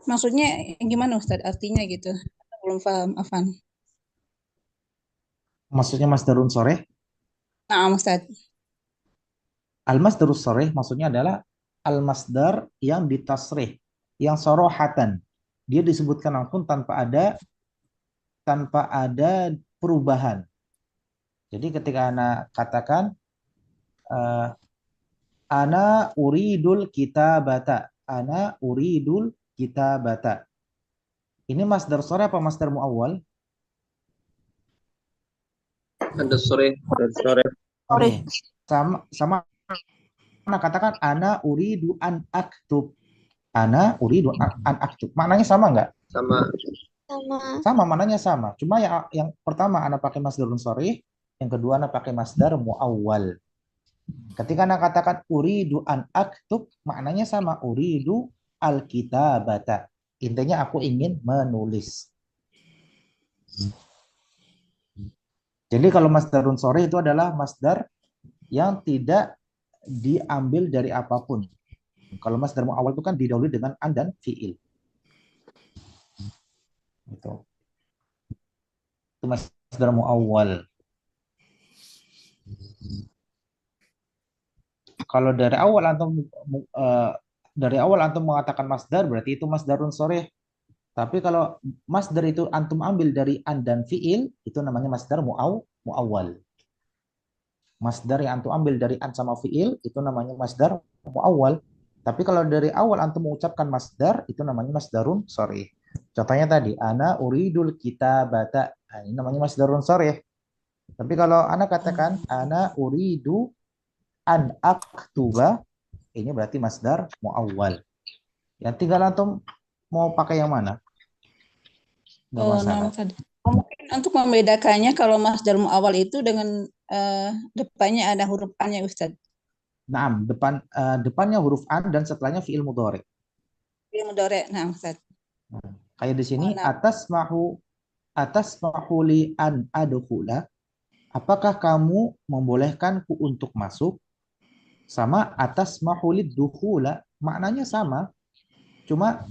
maksudnya gimana Ustaz? Artinya gitu. Belum paham, Afwan. Maksudnya masdarun sharih? Nah, Ustaz. Al-masdarus sharih maksudnya adalah al-masdar yang ditasrih, yang sorohatan. Dia disebutkan langsung tanpa ada perubahan. Jadi ketika anak katakan ana uridul kitabata, ana uridul kitabata. Ini masdar sharih apa masdar muawwal? Ada sore. Oke. Sama anak katakan ana uridu an aktub. Ana uridu an aktub. Maknanya sama nggak? Sama. Sama, maknanya sama. Cuma yang pertama anak pakai masdarun sharih, yang kedua anak pakai masdar muawwal. Ketika anak katakan uridu an aktub, maknanya sama, uridu al-kitabata. Intinya aku ingin menulis. Jadi kalau masdarun sharih itu adalah masdar yang tidak diambil dari apapun. Kalau masdar muawwal itu kan didahului dengan an dan fiil. Itu masdar muawwal. Kalau dari awal antum mengatakan masdar berarti itu masdarun sharih. Tapi kalau masdar itu antum ambil dari an dan fiil, itu namanya masdar muawwal. Masdar yang antum ambil dari an sama fiil itu namanya masdar muawwal. Tapi kalau dari awal antum mengucapkan masdar itu namanya masdarun sharih. Contohnya tadi, ana uridul kitabata. Nah, ini namanya masdarun sharih. Tapi kalau ana katakan ana uridu an aktuba, ini berarti masdar muawwal. Yang tinggal antum mau pakai yang mana? Nggak masalah. Mungkin untuk membedakannya kalau masdar muawwal itu dengan depannya ada huruf an-nya Ustaz. Nah, depannya huruf an dan setelahnya fiil mudhari. Fiil mudhari. Nah, Ustaz. Kayak di sini atas mahu li an adkhula. Apakah kamu membolehkanku untuk masuk? Sama atas mahu lid dukhula, maknanya sama. Cuma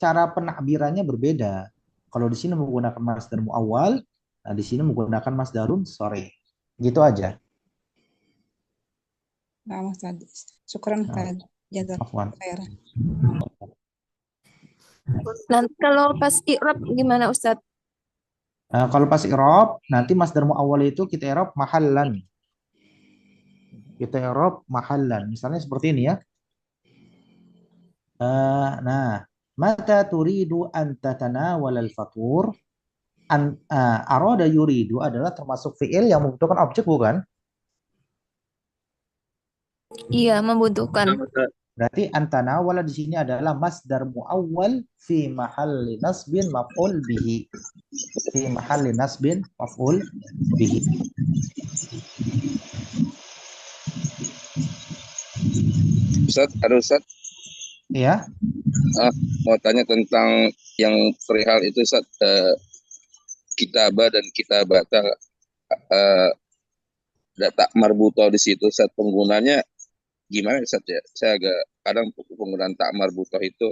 cara penakbirannya berbeda. Kalau di sini menggunakan masdar muawwal, nah di sini menggunakan masdarun sharih. Gitu aja. Nah, Ustaz. Syukran Ustaz. Jazakallahu khairan. Nanti kalau pas i'rab gimana Ustaz? Kalau pas i'rab, nanti masdar muawwal itu kita i'rab mahallan. Kita i'rab mahallan. Misalnya seperti ini ya. Nah, mata turidu an tatanawal al-fatur? Arada yuridu adalah termasuk fi'il yang membutuhkan objek, bukan? Iya, membutuhkan. Berarti antanawala di sini adalah masdar muawwal fi mahalli nasbin maf'ul bihi. Fi mahalli nasbin maf'ul bihi. Ustaz, ada Ustaz? Iya. Mau tanya tentang yang perihal itu Ustaz, kitabah dan kitabata, ada tak marbuto di situ Ustaz, penggunanya gimana Ustaz ya? Saya agak kadang penggunaan tak marbutah itu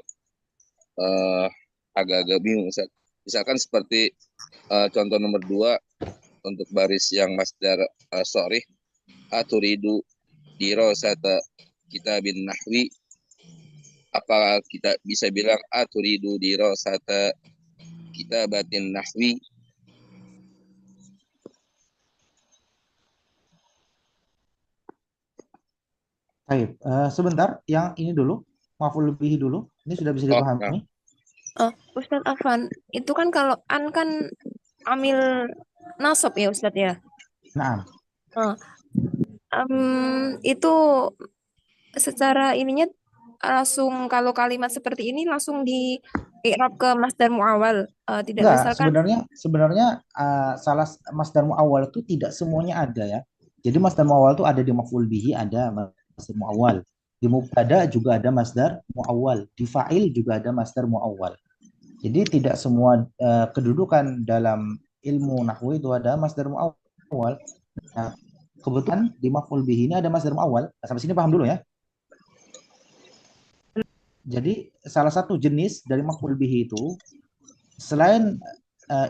agak-agak bingung Ustaz. Misalkan seperti contoh nomor 2 untuk baris yang masdar sorih, aturidu dirosata kitabin nahwi, apakah kita bisa bilang aturidu dirosata kitabatin nahwi? Baik, sebentar, yang ini dulu, maf'ul bihi dulu. Ini sudah bisa dipahami? Ustadz Afan, itu kan kalau an kan amil nasab ya Ustadz ya. Nah, Itu secara ininya langsung kalau kalimat seperti ini langsung di i'rab ke masdar muawwal, tidak enggak, misalkan sebenarnya salah masdar muawwal itu tidak semuanya ada ya. Jadi masdar muawwal itu ada di maf'ul bihi, ada masdar muawwal. Di mubtada juga ada masdar muawwal, di fa'il juga ada masdar muawwal. Jadi tidak semua kedudukan dalam ilmu nahwu itu ada masdar muawwal. Nah, kebetulan di maf'ul bihi ini ada masdar muawwal. Nah, sampai sini paham dulu ya. Jadi salah satu jenis dari maf'ul bihi itu selain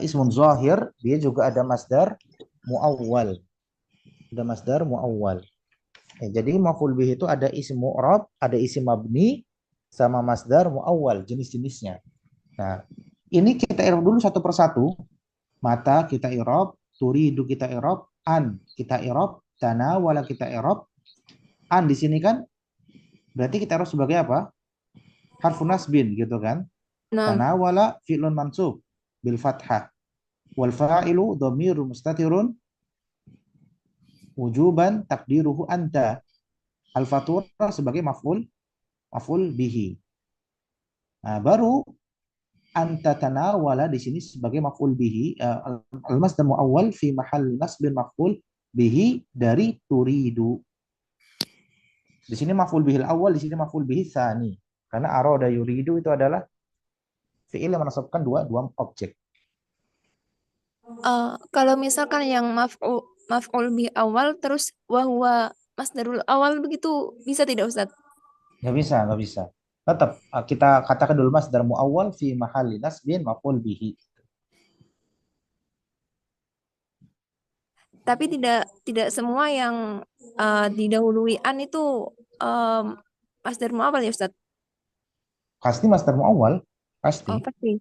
ismun zahir, dia juga ada masdar muawwal. Ada masdar muawwal. Jadi maf'ul bihi itu ada isim mu'rab, ada isim mabni, sama masdar muawwal, jenis-jenisnya. Nah, ini kita i'rab dulu satu persatu. Mata kita i'rab, turidu kita i'rab, an kita i'rab, tanawala kita i'rab. An di sini kan berarti kita i'rab sebagai apa? Harfun nasbin gitu kan? Tanawala fi'lun mansub bil fathah. Wal fa'ilu dhamirun mustatirun wujuban takdiruhu anta. Al-faturah sebagai maf'ul bihi. Nah, baru anta tanawala di sini sebagai maf'ul bihi, al-masdar muawwal fi mahall nasbin maf'ul bihi dari turidu. Di sini maf'ul bihi al-awwal, di sini maf'ul bihi tsani. Karena arada yuridu itu adalah fi'il yang menasabkan dua objek. Kalau misalkan yang maf'ul bihi awal terus wahwa masdarul awal begitu bisa tidak Ustaz? Nggak bisa. Tetap kita katakan dulu masdar muawwal fi mahalli nasbin maf'ul bihi. Tapi tidak semua yang didahului an itu masdar muawwal ya Ustaz? Pasti masdar muawwal, pasti. Oh, pasti.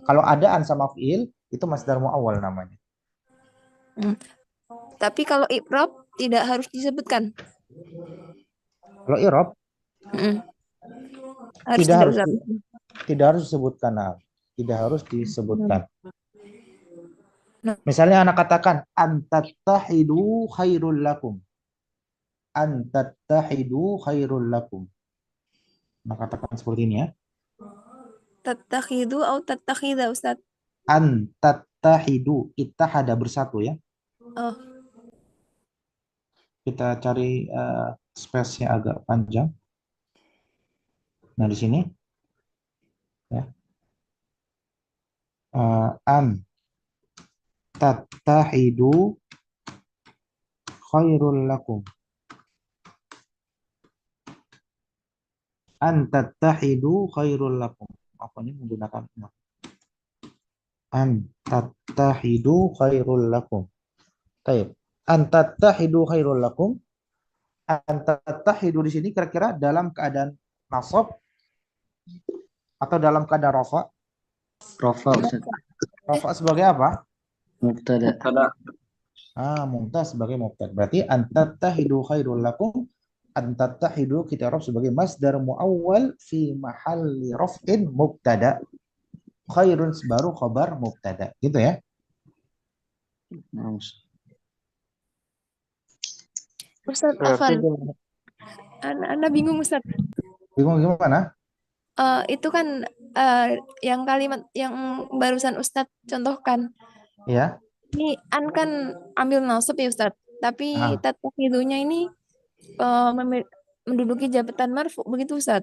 Kalau ada an sama fi'il itu masdar muawwal namanya. Tapi kalau i'rab tidak harus disebutkan. Kalau i'rab tidak harus disebutkan. Nah, tidak harus disebutkan. Misalnya anak katakan antattahidu khairul lakum. Antattahidu khairul lakum. Nah, katakan seperti ini ya. Tattakhidu atau tattakhidha Ustaz? Antattahidu, ittahada bersatu ya. Oh. Kita cari space-nya agak panjang. Nah, di sini ya. An tattahidu khairul lakum. An tattahidu khairul lakum. Apa ini menggunakan an tattahidu khairul lakum. Baik. An tattahidu khairul lakum. An tattahidu di sini kira-kira dalam keadaan nasab atau dalam keadaan rafa? Rafa Ustaz. Rafa sebagai apa? Mubtada. Mubtada sebagai mubtada. Berarti an tattahidu khairul lakum. An tattahidu kita i'rab sebagai masdar muawwal fi mahalli raf'in mubtada. Khairun baru khabar mubtada. Gitu ya. Ustaz Afan, Anda bingung Ustaz. Bingung gimana? Itu kan yang kalimat yang barusan Ustaz contohkan. Ya. Ini an kan ambil nasab ya Ustaz. Tapi tattakhidunya ini menduduki jabatan marfu begitu Ustaz?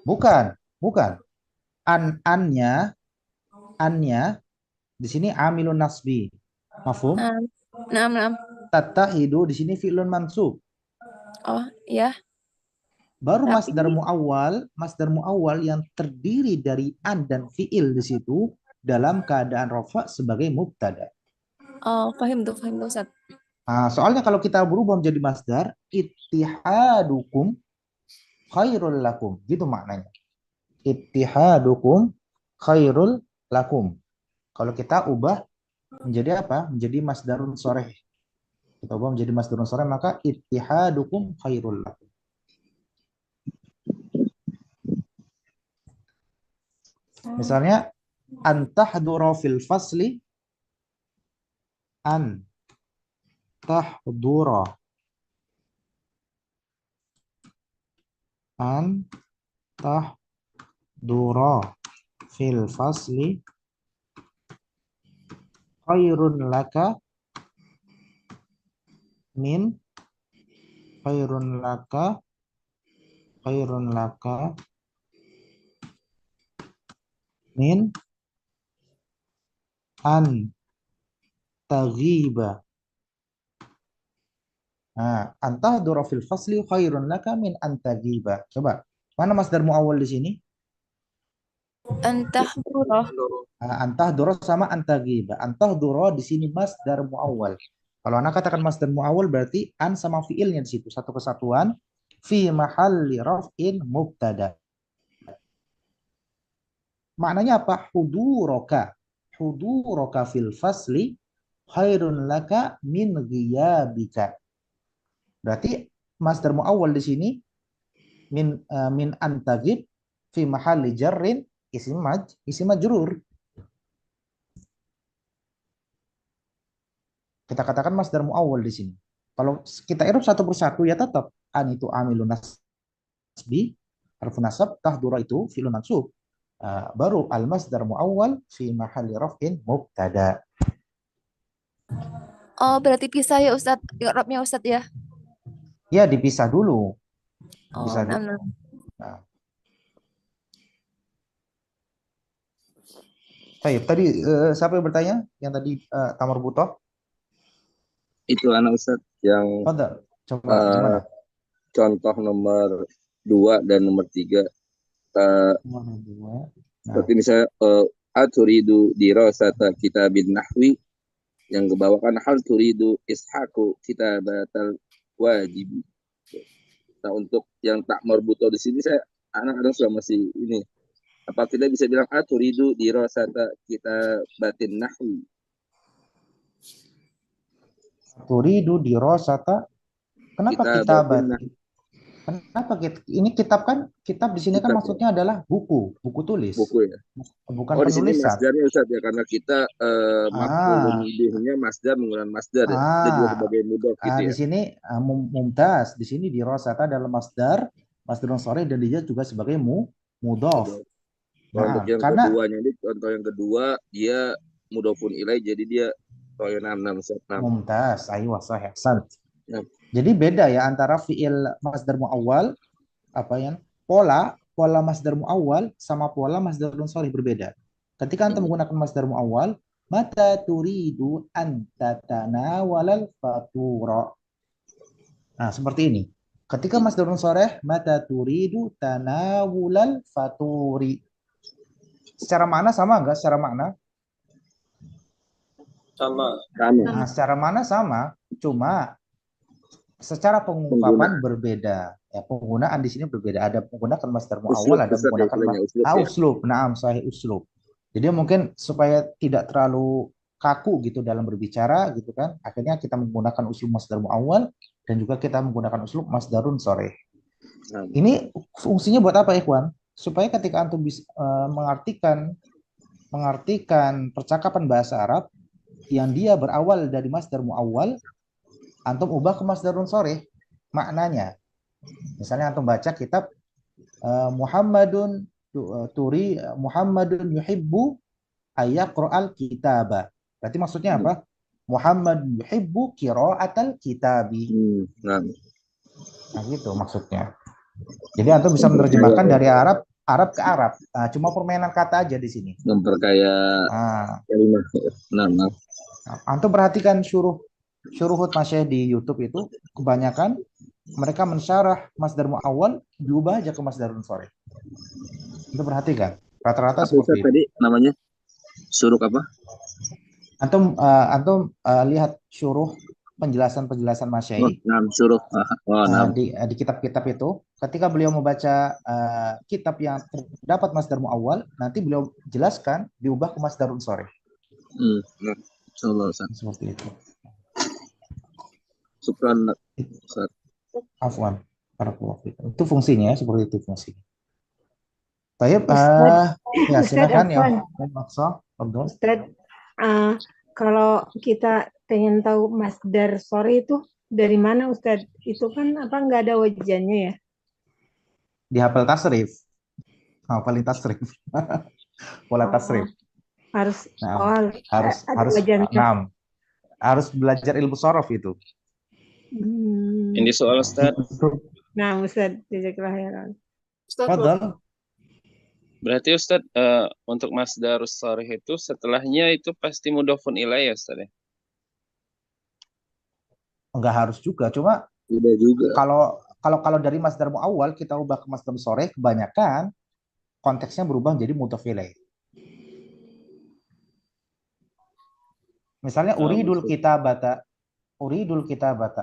Bukan. Annya di sini amilun nasbi. Mafhum? Naam. Tattahidu di sini fi'lun mansub. Oh, ya. Baru Tapi masdar muawwal yang terdiri dari an dan fiil di situ dalam keadaan rafa sebagai mubtada. fahim tuh Ustaz. Nah, soalnya kalau kita berubah menjadi masdar, ittihadukum khairul lakum. Gitu maknanya. Ittihadukum khairul lakum. Kalau kita ubah menjadi apa? Menjadi masdarun soreh. Kita ubah menjadi masdarun soreh, maka ittihadukum khairul lakum. Misalnya, antahdura fil fasli, antahdura, antahdura fil fasli khairun laka min khairun laka min an taghiba. Nah, antahdura fil fasli khairun laka min an taghiba. Coba, mana masdar muawwal di sini? Antahdura. Antahdura sama antaghiba. Antahdura di sini masdar muawwal. Kalau anak katakan masdar muawwal berarti an sama fiilnya di situ satu kesatuan fi mahalli raf'in mubtada. Maknanya apa? Huduraka fil fasli khairun laka min ghiyabika. Berarti masdar muawwal di sini min antagib fi mahalli jarrin isim majrur. Kita katakan masdar muawwal di sini. Kalau kita i'rab satu persatu ya tetap an itu amilun nasbi, harfu nasab, tahdura itu fi'lun mansub. Baru al masdar muawwal fi mahalli raf'in mubtada. Oh, berarti pisah ya Ustaz, i'rabnya Ustaz ya. Ya, dipisah dulu. Oh, nah. Baik, tadi siapa yang bertanya? Yang tadi Tamar Butoh? Itu anak Ustaz yang coba gimana? Contoh nomor 2 dan nomor 3. Seperti misalnya aturidu dirasata kitabin nahwi, yang ke bawah kan hal turidu ishaku kitabatal wajib. Nah, untuk yang tak marbuto di sini saya anak-anak sudah masih ini. Apa kita bisa bilang aturidu dirasata kitabatin nahwi? Turidu dirasata. Kenapa kitabatin? Kenapa ini kitab di sini kan maksudnya adalah buku tulis. Buku ya. Bukan penulisan. Di sini masdarnya Ustaz ya, karena kita maf'ulun bihnya masdar menggunakan masdar ya. Itu juga sebagai mudhof gitu ya. Di sini mumtaz, di sini dirasata dalam masdarun sharih dan dia juga sebagai mudhof. Untuk yang keduanya ini contoh yang kedua dia mudhofun ilaih, jadi dia mumtaz, aywa sahih. Jadi beda ya antara fiil masdar muawwal pola masdar muawwal sama pola masdarun sharih berbeda. Ketika antum menggunakan masdar muawwal, mata turidu an tatanawalal fatura. Nah, seperti ini. Ketika masdarun sharih, mata turidu tanawulal faturi. Secara makna sama enggak? Secara makna? Sama. Nah, secara makna sama, cuma secara pengungkapan berbeda. Ya, penggunaan di sini berbeda. Ada menggunakan masdar muawwal, ada menggunakan uslub. Naam, sahih uslub. Jadi mungkin supaya tidak terlalu kaku gitu dalam berbicara gitu kan. Akhirnya kita menggunakan uslub masdar muawwal dan juga kita menggunakan uslub masdarun sharih. Ini fungsinya buat apa, ikhwan? Supaya ketika antum bisa mengartikan percakapan bahasa Arab yang dia berawal dari masdar muawwal, antum ubah ke masdarun sharih maknanya. Misalnya antum baca kitab Muhammadun yuhibbu ayyaqra'al kitaba. Berarti maksudnya apa? Muhammad yuhibbu qira'atal kitabi. Nah, gitu maksudnya. Jadi antum bisa menerjemahkan dari Arab ke Arab. Nah, cuma permainan kata aja di sini. Memperkaya kalimat. Antum perhatikan syuruhut masyayikh di YouTube itu kebanyakan mereka mensyarah masdar muawwal diubah aja ke masdarun sharih. Itu perhatikan. Rata-rata Apa Ustaz seperti itu. tadi namanya? Suruk apa? Antum lihat syuruh penjelasan-penjelasan Oh, Masyaikh suruk. Oh, di kitab-kitab itu, ketika beliau membaca kitab yang terdapat masdar muawwal, nanti beliau jelaskan diubah ke masdarun sharih. Insyaallah Ustaz. Seperti itu. Syukran Ustaz. Afwan. Barakallahu fikum. Itu fungsinya, seperti itu fungsinya. Baik, ya Ustaz silakan ya. Afwan. Fadhol. Ustaz, kalau kita pengen tahu masdar sharih itu dari mana Ustaz? Itu kan apa nggak ada wajannya ya? Dihafal tasrif. Hafalin tasrif. Pola tasrif. Harus Harus wajannya. harus belajar ilmu sorof itu. Ini soal Ustaz. Nah, Ustaz, jazakallahu khairan. Fadhol. Berarti Ustaz untuk masdarus sharih itu setelahnya itu pasti mudhofun ilaih ya Ustaz ya? Enggak harus juga, cuma tidak juga. Kalau dari masdar muawwal kita ubah ke masdar sharih, kebanyakan konteksnya berubah menjadi mudhof ilaih. Misalnya uridul kitabata,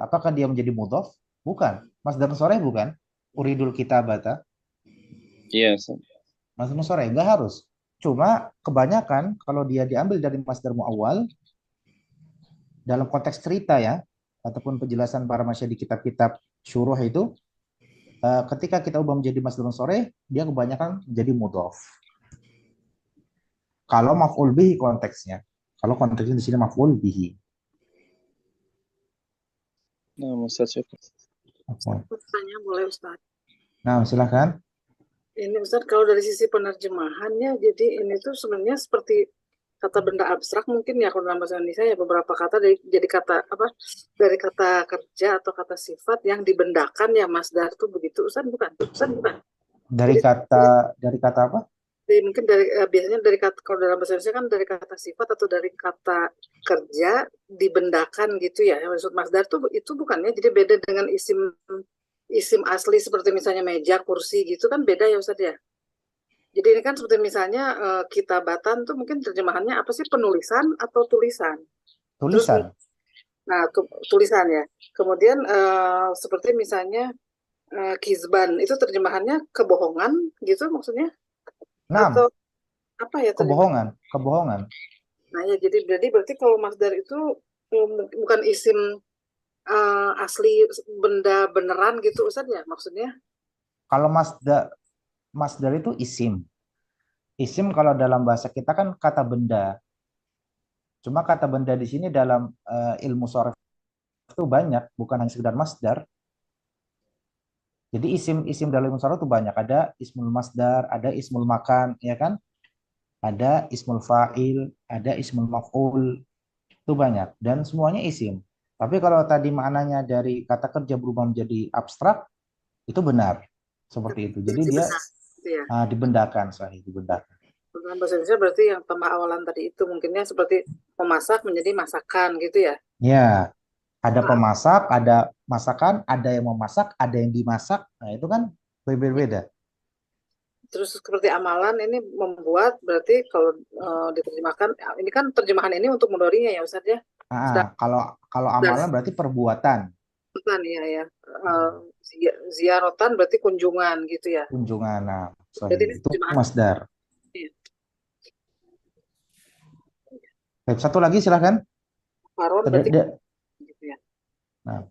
apakah dia menjadi mudhof? Bukan. Masdar sharih bukan? Uridul kitabata. Iya, Ustaz. Masdar sharih enggak harus. Cuma kebanyakan kalau dia diambil dari masdar muawwal dalam konteks cerita ya, ataupun penjelasan para masyayikh di kitab-kitab syuruh itu, ketika kita ubah menjadi masdar sharih, dia kebanyakan menjadi mudhof. Kalau maf'ul bihi konteksnya. Kalau konteksnya di sini maf'ul bihi. Nah, Ustaz syukur. Tanya boleh Ustaz. Nah, silakan. Ini Ustaz, kalau dari sisi penerjemahannya, jadi ini tuh sebenarnya seperti kata benda abstrak mungkin ya kalau dalam bahasa Indonesia ya beberapa kata jadi kata apa dari kata kerja atau kata sifat yang dibendakan ya masdar tuh begitu Ustaz bukan? Dari kata apa? Mungkin dari biasanya dari kata kalau dalam bahasa Indonesia kan dari kata sifat atau dari kata kerja dibendakan gitu ya. Maksud masdar tuh itu bukannya jadi beda dengan isim asli seperti misalnya meja, kursi gitu kan beda ya Ustaz ya. Jadi ini kan seperti misalnya kitabatan tuh mungkin terjemahannya apa sih, penulisan atau tulisan? Tulisan. Tulisan ya. Kemudian seperti misalnya kizban itu terjemahannya kebohongan gitu maksudnya? Atau apa ya? Kebohongan. Nah ya jadi berarti kalau masdar itu bukan isim asli benda beneran gitu Ustaz ya maksudnya? Kalau masdar itu isim. Isim kalau dalam bahasa kita kan kata benda. Cuma kata benda di sini dalam ilmu sharaf itu banyak, bukan hanya sekedar masdar. Jadi isim dalam ilmu sharaf itu banyak. Ada ismul masdar, ada ismul makan, ya kan? Ada ismul fa'il, ada ismul maf'ul. Itu banyak dan semuanya isim. Tapi kalau tadi maknanya dari kata kerja berubah menjadi abstrak, itu benar. Seperti itu. Jadi dia dibendakan, dibendakan. Dalam bahasa Indonesia berarti yang tambah awalan tadi itu mungkinnya seperti memasak menjadi masakan gitu ya? Ya, ada pemasak, ada masakan, ada yang memasak, ada yang dimasak. Nah itu kan berbeda-beda. Terus seperti amalan ini membuat berarti kalau diterjemahkan, ini kan terjemahan ini untuk mudhari'nya ya Ustaz ya? Kalau amalan berarti perbuatan. Bukan ya. Ziarotan berarti kunjungan gitu ya? Kunjungan, nah, Jadi itu masdar. Iya. Baik, satu lagi silahkan. Faron berarti gitu ya. Nah.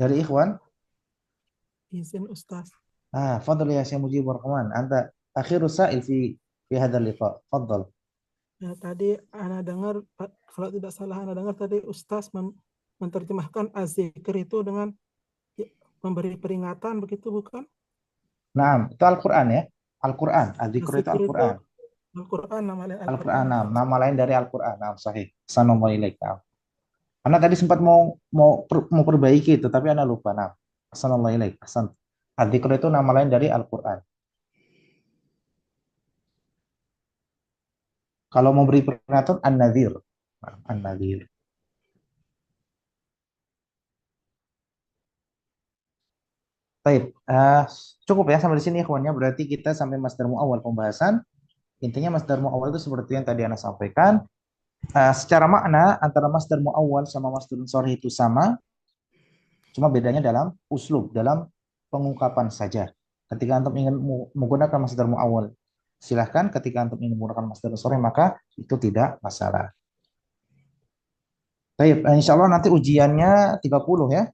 Dari Ikhwan. Izin Ustaz. Fadl ya Syekh Mujib Rahman. Anta akhirus sa'il fi hadzal liqa. Fadl. Ya, tadi ana dengar, kalau tidak salah ana dengar tadi Ustaz menerjemahkan az-zikr itu dengan memberi peringatan begitu bukan? Nah, itu Al-Qur'an ya. Al-Qur'an, az-zikr itu Al-Qur'an. Al-Qur'an nama lain Al-Qur'an, nama lain dari Al-Qur'an. Nah, sahih. Sanallahu ilaik. Ana tadi sempat mau perbaiki itu tapi ana lupa. Nah, sanallahu ilaik. Az-zikr itu nama lain dari Al-Qur'an. Kalau mau beri peringatan an-nadhir. An-nadhir. Baik, cukup ya sampai di sini ikhwannya. Berarti kita sampai masdar muawwal pembahasan. Intinya masdar muawwal itu seperti yang tadi Ana sampaikan. Secara makna antara masdar muawwal sama masdar sharih itu sama, cuma bedanya dalam uslub, dalam pengungkapan saja. Ketika antum ingin menggunakan masdar muawwal, silahkan. Ketika antum ingin menggunakan masdar sharih, maka itu tidak masalah. Baik, insya Allah nanti ujiannya 30 ya.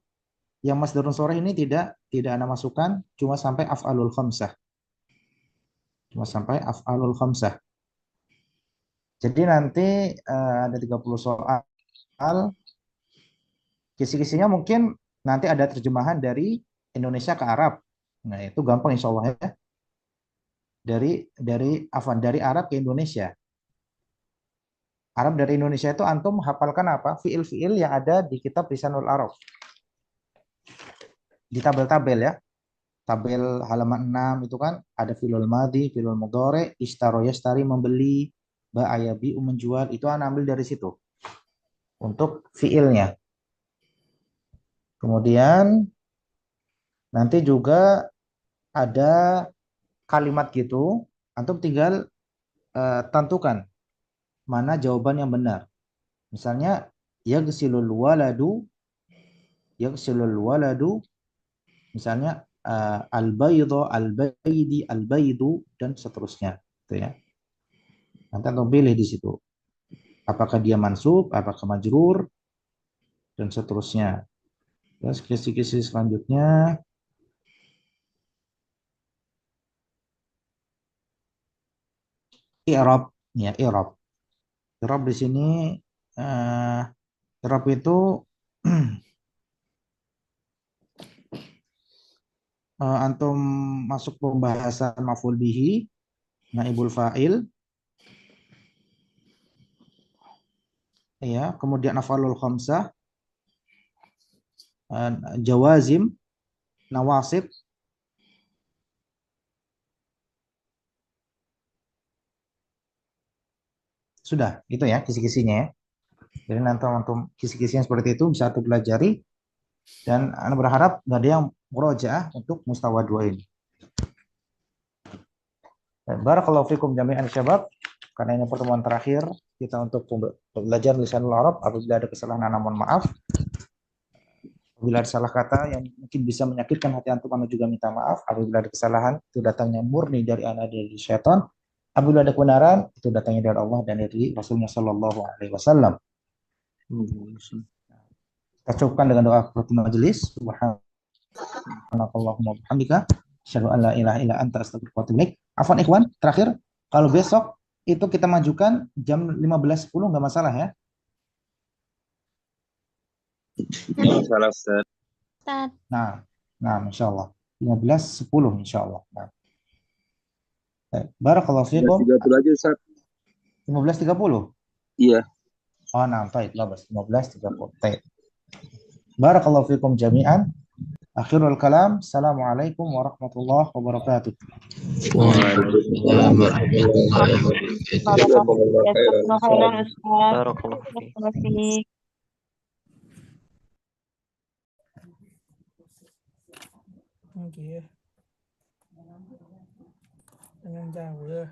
Yang masdarun sharih ini tidak Ana masukkan, cuma sampai af'alul khamsah. Cuma sampai af'alul khamsah. Jadi nanti ada 30 soal. Kisi-kisinya mungkin nanti ada terjemahan dari Indonesia ke Arab. Nah, itu gampang insya Allah ya. Dari Arab ke Indonesia. Arab dari Indonesia itu antum hafalkan apa? Fiil-fiil yang ada di kitab Lisanul Arab. Di tabel-tabel ya. Tabel halaman 6 itu kan ada fi'il madhi, fi'il mudhari, ishtara yashtari membeli, ba'a yabi'u menjual, itu Ana ambil dari situ. Untuk fiilnya. Kemudian nanti juga ada kalimat gitu, antum tinggal tentukan mana jawaban yang benar. Misalnya yaghsilul waladu, misalnya al-baydu, al-baydi, al-baydu, dan seterusnya. Gitu ya. Nanti antum pilih di situ. Apakah dia mansub, apakah majrur, dan seterusnya. Terus kisi-kisi selanjutnya. I'rab, ya i'rab. I'rab di sini i'rab itu antum masuk pembahasan maf'ul bihi, naibul fa'il, ya, kemudian af'alul khamsah, jawazim, nawasib, sudah, itu ya kisi-kisinya ya. Jadi nanti antum kisi-kisinya seperti itu bisa antum pelajari, dan Ana berharap nggak ada yang murojaah untuk mustawa 2 ini. Barakallahu fikum jami'an syabab. Karena ini pertemuan terakhir kita untuk belajar lisanul Arab. Apabila ada kesalahan, Ana mohon maaf. Apabila ada salah kata yang mungkin bisa menyakitkan hati antum, Ana juga minta maaf. Apabila ada kesalahan, itu datangnya murni dari Ana, dari syaitan. Apabila ada kebenaran, itu datangnya dari Allah dan dari Rasulnya Shallallahu Alaihi Wasallam. Kita cukupkan dengan doa penutup majelis. Subhanakallahumma bihamdika asyhadu an la ilaha illa anta astaghfiruka wa atubu ilaik. Afwan ikhwan, terakhir, kalau besok itu kita majukan jam 15.10 nggak masalah ya? Nggak masalah, Ustaz. Nah, insyaallah 15.10 insyaallah. Nah. Barakallahu fiikum. 15.30 aja, Ustaz. 15.30? Iya. Oh, nah, baik, 15.30. Baik. Barakallahu fiikum jami'an. Akhirul kalam. Assalamualaikum warahmatullahi wabarakatuh. Waalaikumsalam warahmatullahi Barakallahu Oke. Dengan jauh ya.